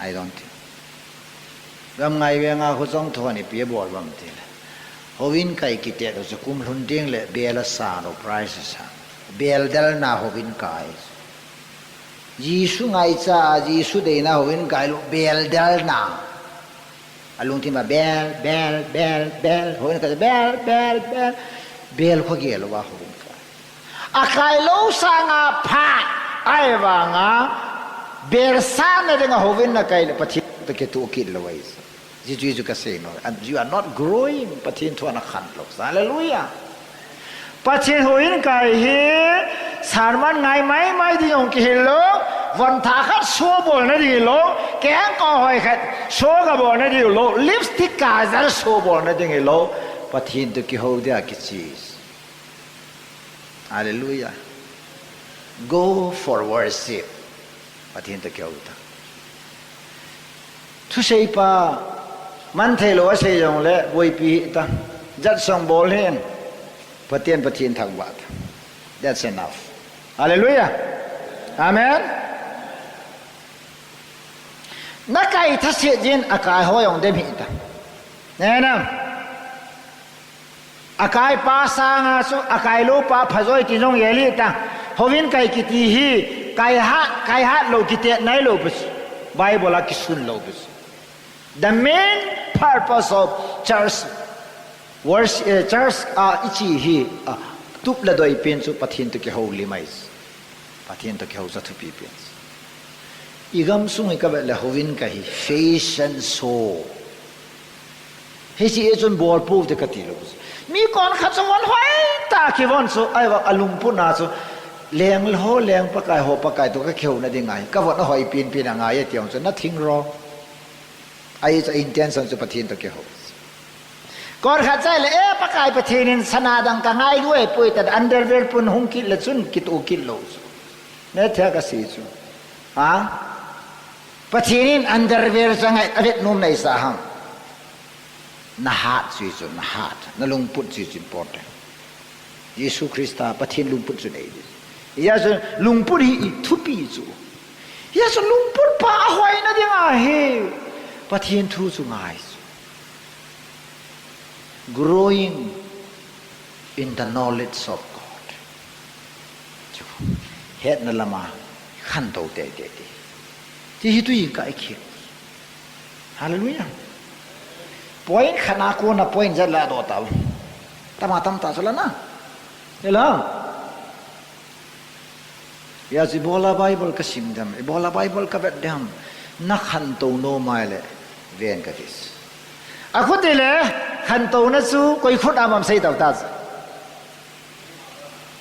I don't think gam ngai we nga khu song thoni pie bol bam te hovin kai kite do se kum lun ding le bela sa no price sa bel dal na hovin kai Jisu ngai cha Jisu de na hovin kai lo bel dal na alung ti ma bel hovin ka bel kho ge lo wa hovin kai akai lo sa nga pha ai wa nga bel sa na de nga hovin na kai le pathi to ke tu kid lo wais Jisu ka say no and you are not growing pathin to na khan lo hallelujah pathin hoin kai he sarman ngai mai di ong ki hello von tha khat so bol na di lo keng ko hoi khat so ga bol na di lo lipstick ka za so bol na di lo pathin to ki ho dia ki cheese hallelujah go for worship pathin to ki ho ta thu sei pa man thei lo se yong le boi pi ta jat song bol hen patien thak wat that's enough hallelujah amen nakai thase jin akai hoyong de mi ta nenam akai pa sanga su akai lo pa phajoi ti jong yeli ta hovin kai kiti hi kai ha lo kite nai lo bus bible ki sun lo bus the main purpose of church worship church ichi hi tup la doi pen su pathin to ke holy mais pathin to ke ho sa thu pi pen igam sung ka ba la hovin ka hi fashion show he si echon bor pu de ka ti lo mi kon kha chawon hoi ta ki won so ai wa alung pu na so leng ho leng pa kai ho pa kai to ka kheu na ding ai ka won hoi pin anga ye tiang so nothing wrong ai cha intention so pathin to ke ho kon kha chai le e pa kai pathin in sanadang ka ngai duai pui ta underwear pun hung ki la chun ki to ki lo ne thya ka si chu ha pathin in underwear sangai avet num nei sa hang na hat si chu na hat na lung put si important Yesu Krista pathin lung put chu nei ya so lung put hi thu pi chu ya so lung put pa hoi na ding a he pathin thu chu ngai growing in the knowledge of God het na lama khan to te ti hi tu yin ka ikhi hallelujah point khana ko na point ja la do ta tam ta sala na hello ya si bola bible ka simdam bola bible ka bet dam na khan to no mai le ven ka dis aku tile khan to na su koi khut amam sei taw ta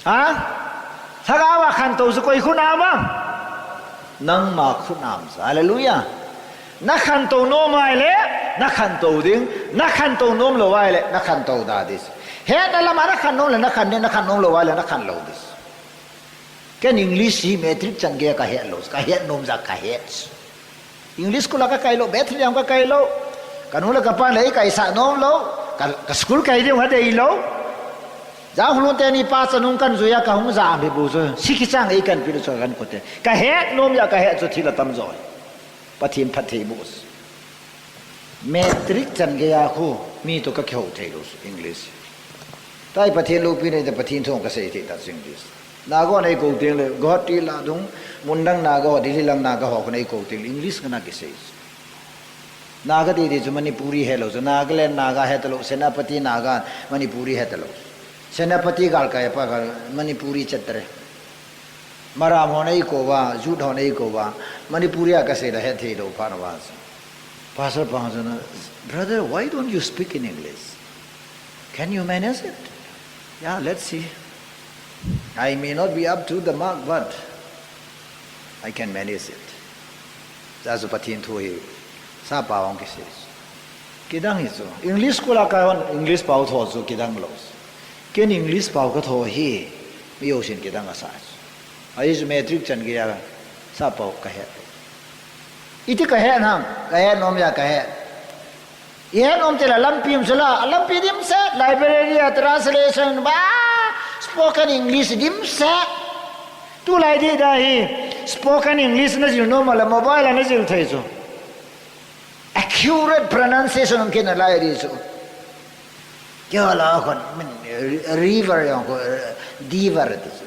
ha saga wa khan to su koi khut amam nang ma khut am hallelujah na khan to no mai le na khan to ding na khan to nom lo wai le na khan to da dis he na la ma na khan nom le na khan nom lo wai le na khan lo dis ken english hi metric chang ge ka he lo ka he nom za ka he english ko la ka kai lo metric yang ka kai lo kanula ka pa lai kai sa nom lo ka school kai de wa dei lo ja hulun te ni pa chanung kan zuya ka hung za be bu zo sikhi chang ei kan pi so kan ko te ka he nom ya ka he zo thila tam zo pathin phathei bu metric chan ge ya khu mi to ka kheu thei lo english tai pathin lu pi nei de pathin thong ka sei thei ta english na go nei ko ting le go ti la dung mundang na go di lang na ga ho nei ko ting english kana ke sei Nagati di Manipuri hello, so Nagaland Naga hetalo, Senapati Naga, Manipuri hetalo. Senapati Galkaya Manipuri Chatre. Maram Honaikova, Jud Honaikova, Manipuria Kaseda Hetedo Panavas. Pastor Pangana, brother, why don't you speak in English? Can you manage it? Yeah, let's see. I may not be up to the mark, but I can manage it. That's what Patin to you. Sapa on kisses. Kidang is so. English school English pout also Kidang loss. Can English pout he? Me ocean Kidang aside. I use metric and Gia Sapa Kahet. Iti Kahet Ham, Kahet Nomia Kahet. Yen om tela lampim sula, lampidim set, library translation, spoken English dim set. Tu lai di dahi, spoken English na zil normal, mobile na zil thaiso. Accurate pronunciation ang kinalay dito. Kaya wala ako, river yung diver dito.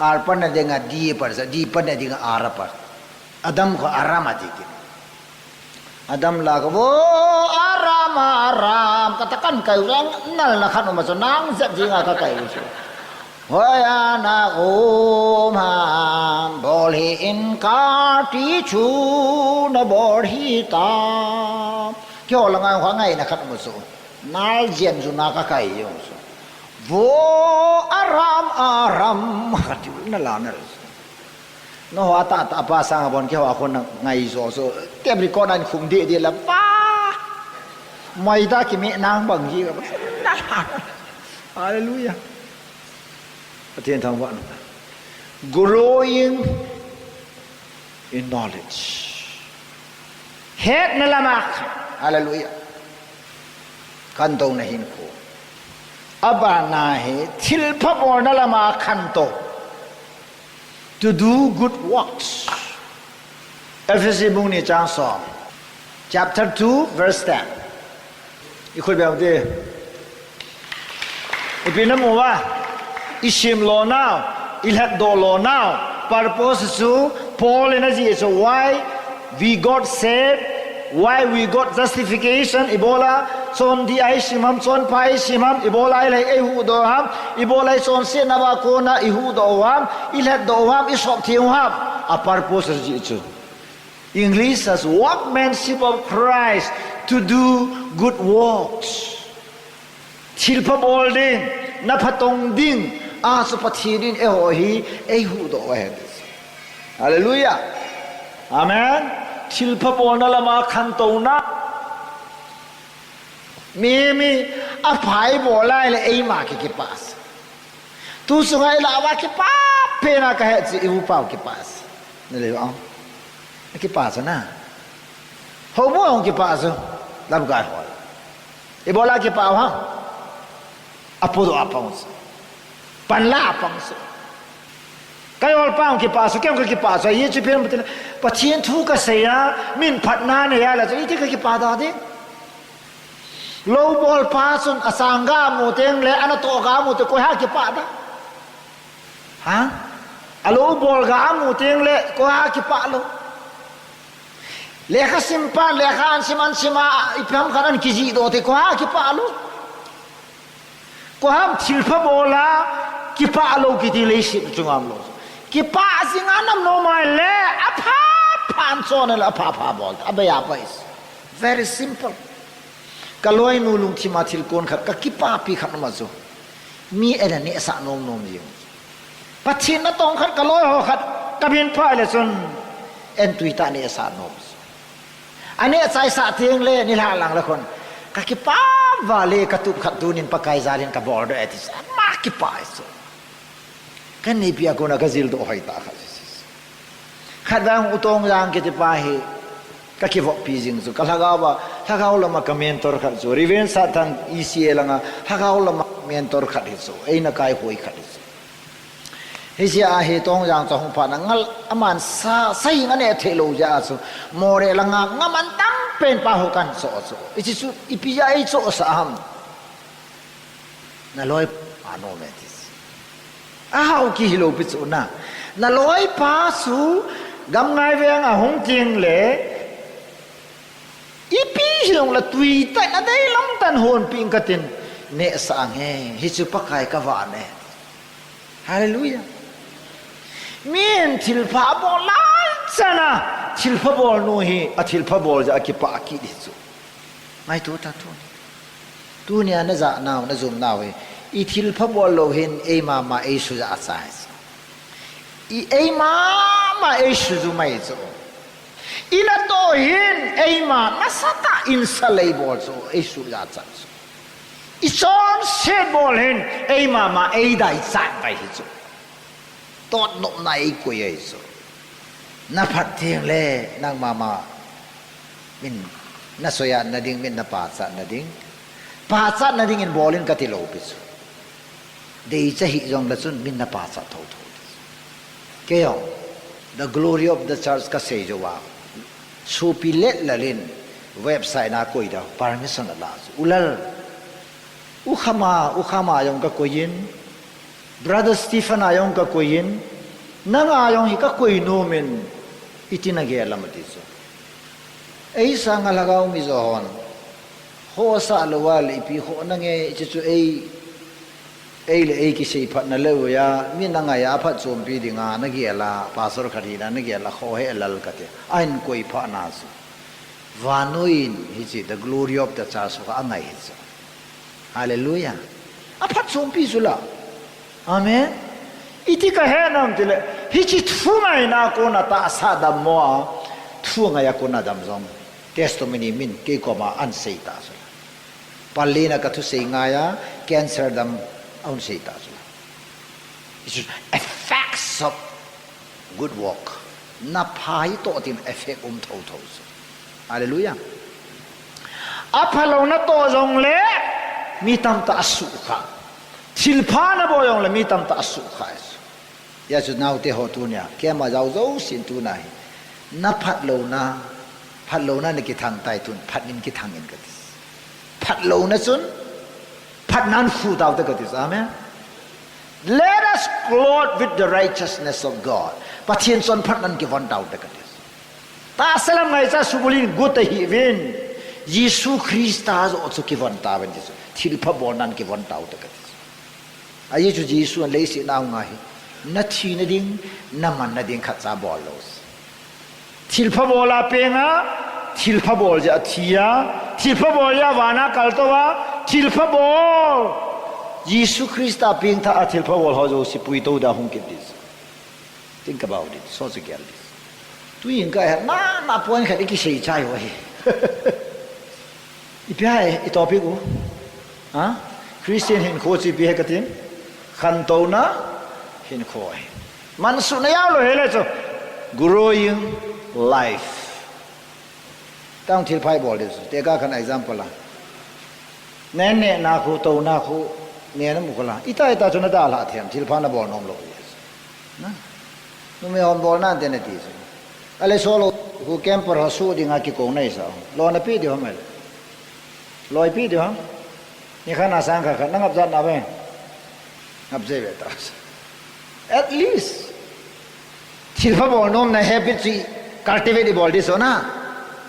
Arpan na di nga dipan na di nga arapar. Adam ko arama dito. Adam laga, wo aram, katakan kayo lang, nalalakan mo maso, nang sabsi nga ka kayo siya. Hoya na umam bolhi in kati chu na bolhi tam. Kyo lang ang hangay na katmuso. Nal jen su nakakayo so. Wo aram katiu na lanar. No ata apa sang bon kyo ako ngai so tebri ko nan khum de la pa. Mai da ki me nang bang ji ka. Hallelujah. Growing in knowledge. Het na lamak. Hallelujah. Kanto na hinko. Aba na he tilpapor na lamak kanto. To do good works. Ephesians chapter 2 verse 10. Ikut biar dia. Ipinamu wa. Ishim law now, ilhat do law now. Purpose to Paul energy is why we got saved, why we got justification. Ebola son di ay simam son pai simam Ebola ilay ehu do ham Ebola son se nawa kona ehu do ham ilhat do ham isop thiu ham. A purpose is it. English says workmanship of Christ to do good works. Chilpa bol din, napatong din. Supatidin ehohi ehudo ehedis. Hallelujah. Amen. Chilpa bona lama kantona. Mimi apai bola ile eima ke pas. Tu sungai lawa ke pa pena kahet si ibu pau ke pas. Nele ang. Ke pas na. Homo ang ke pas. Lam ga hol. Ibola ke pau ha. Apodo apons. Panlapang so. Kayo alpang kipaso, kaya ang kipaso, ay yung pinang batila, patien tu ka saya, min patna na yala, so iti ka kipada din. Low ball pason, asangga mo, le, ano to ka mo, ko ha kipada. Ha? Low ball ka mo, le, ko ha kipalo. Leka simpan, leka ansiman sima, ipam kanan kizi do, ko ha kipalo. Ko ha tilpa bola, kipa alo kiti leshi tungam lo kipa singanam no mai le apa panso na apa bol abe apa is very simple kaloi nulung timatil kon kha ka kipa pi khat ma zo mi ena ne sa nom ji pathin na tong khat kaloi ho khat kabin pha le son en tuita ne sa nom ane sai sa tieng le ni la lang la kon ka kipa vale katup khat dunin pakai zalin ka border etis ma kipa so kan ni pia ko na gazil do hay ta khadang utong yang ke pahi ka ki vo pijing so kalagawa hagaw la ma mentor khat so riven sa tan isi langa hagaw la ma mentor khat so ei na kai hoi khat so hesia he tong yang so hong pa na ngal aman sa sai ngane thelo ja so more langa ngaman tam pen pa ho kan so iti su ipia ei so sa ham na loy ano metis ahaw ki hilo pitso na loy pa su gam ngai veng a hong ting le hilong la tui tai na dei lam tan hon ping katin ne sang he hi chu pakai ka wa ne hallelujah min thil pha bol lai chana thil pha bol no hi a thil pha bol ja ki pa ki di chu mai tu ta tu nia na za naw na zum naw he I thil pha bol lo hin e ma e su ja sa I e ma e su zu mai chu ina to hin e ma nasata in salai bol chu e su ja cha I son se bol hin e ma e dai sa bai hi chu tot no nai ko ye chu na phat thieng le nang ma min na soya na ding min na pa cha na ding in bolin ka ti lo pi chu dei cha hi jong la chun min na pa cha tho ke yo the glory of the church ka se jo wa su pi let la lin website na ko ida permission la ulal u khama yong ka ko yin brother Stephen ayong ka ko yin nang ayong hi ka ko no men itina ge la mati so ei sang alagaw mi zo hon ho sa lawal ipi ho nange chu ei le ei ki sei phat na le ya mi na nga ya phat chom pi dinga na ge la pastor khari na ge la kho he lal ka te ain koi pha na su vanuin hi chi the glory of the church ka angai hi so hallelujah a phat chom pi su la amen iti ka he nam tile hi chi thu ngai na ko na ta sa dam mo thu ngai ya ko na dam zong testimony min ke ko ma an sei ta so palina ka thu sei nga ya cancer dam on sei ta so it's effects of good work na phai to tin effect tho so hallelujah aphalo na to jong le mi tam ta asu kha thil pha na bo yong le mi tam ta asu kha ya chu nau te ho tu nya ke ma jau zo sin tu nai na phat lo na ni ki thang tai tun phat nin ki thang in ka phat lo na chun phat nan fu dau ta ka tis amen let us clothe with the righteousness of God pathian son phat nan ki von dau ta ka tis ta salam ngai cha subulin gut hi win Yesu Christa zo chu ki von ta ben tis thil pha bon nan ki von dau ta ka tis ai chu Yesu le si naw nga hi na thi na ding na man na ding khat cha bol los thil pha bola penga thil pha bol ja thia thil pha bol ya wana kal to wa thil pha bol Yesu Christa ping tha a thil pha bol ho jo si pui to da hung kit this think about it so to get this tu yin ka na point khat ki sei chai wa hi I pia e topic u ha Christian hin kho chi pi he katin khan to na hin khoi man su na yaw lo hele cho growing life tang thil phai bol this te ka khan example la ne na khu to na khu ne na mu khala ita chuna da la them thil pha na bol nom lo yes na nu me hom bol na te ne ti so ale solo khu camper ha su dinga ki ko nei sa lo na pi di hom el loi pi di hom ni khana sang kha na ngap zat na be ngap je be ta at least thil pha bol nom na habit chi cultivate bol this ona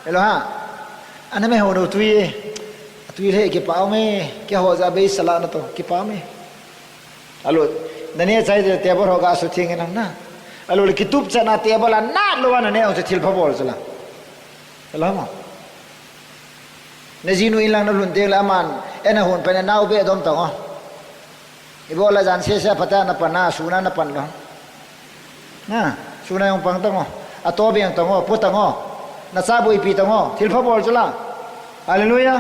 hello ha ana me hono tui le ke pa me ke ho za be sala na to ke pa me alo nane chai de table hoga so thing na alo le kitub chana table na lo na ne o thil pha bol chala hello ma ne jinu ilang na lun te la man ena hon pa na nau be dom to ibola jan se pata na pa na suna na pan lo na suna yung pang tango ato biyang tango putango nasabu ipi tango thil pha bol chala hallelujah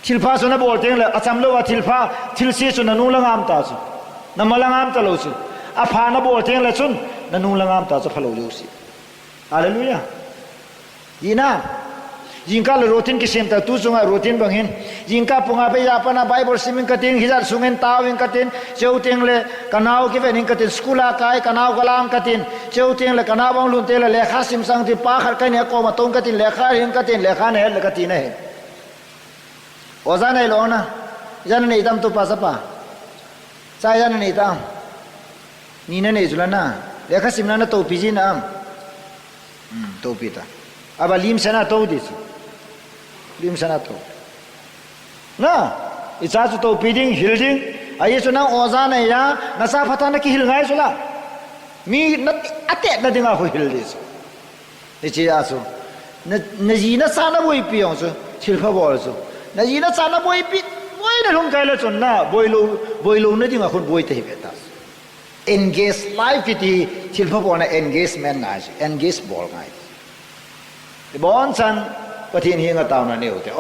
thil pha so na bol teng le acham lo wa thil pha thil se chu na nu langam ta chu na malangam ta lo chu a pha na bol teng le chun na nu langam ta chu phalo jo si hallelujah yina yingka le rotin ki sem ta tu chunga rotin bangin yingka punga pe ya pana bible simin katin hizar sungen tawing katin cheuteng le kanau ki vening katin skula kai kanau galam katin cheuteng le kanau bang lun te le lekha sim sang ti pa khar kai ne ko ma tong katin lekha hin katin lekha ne le katin he oza nei lo na jan nei tam tu pa sa pa sa jan nei tam ni na nei zulana lekha sim na to piji na to pita aba lim sana to dis lim sana to na icha chu to piding hilding ai chu na oza na ya na sa phata na ki hil ngai chu la mi na ate na dinga ho hil dis ni chi a chu na ji na sa na boi pi ong chu thil pha bol chu na ji na sa na boi pi boi na long kai la chon na boi lo na dinga khon boi te hi beta engage life iti thil pha bol na engagement na ji engage bol ngai bon san pathin hi nga taw na ne hote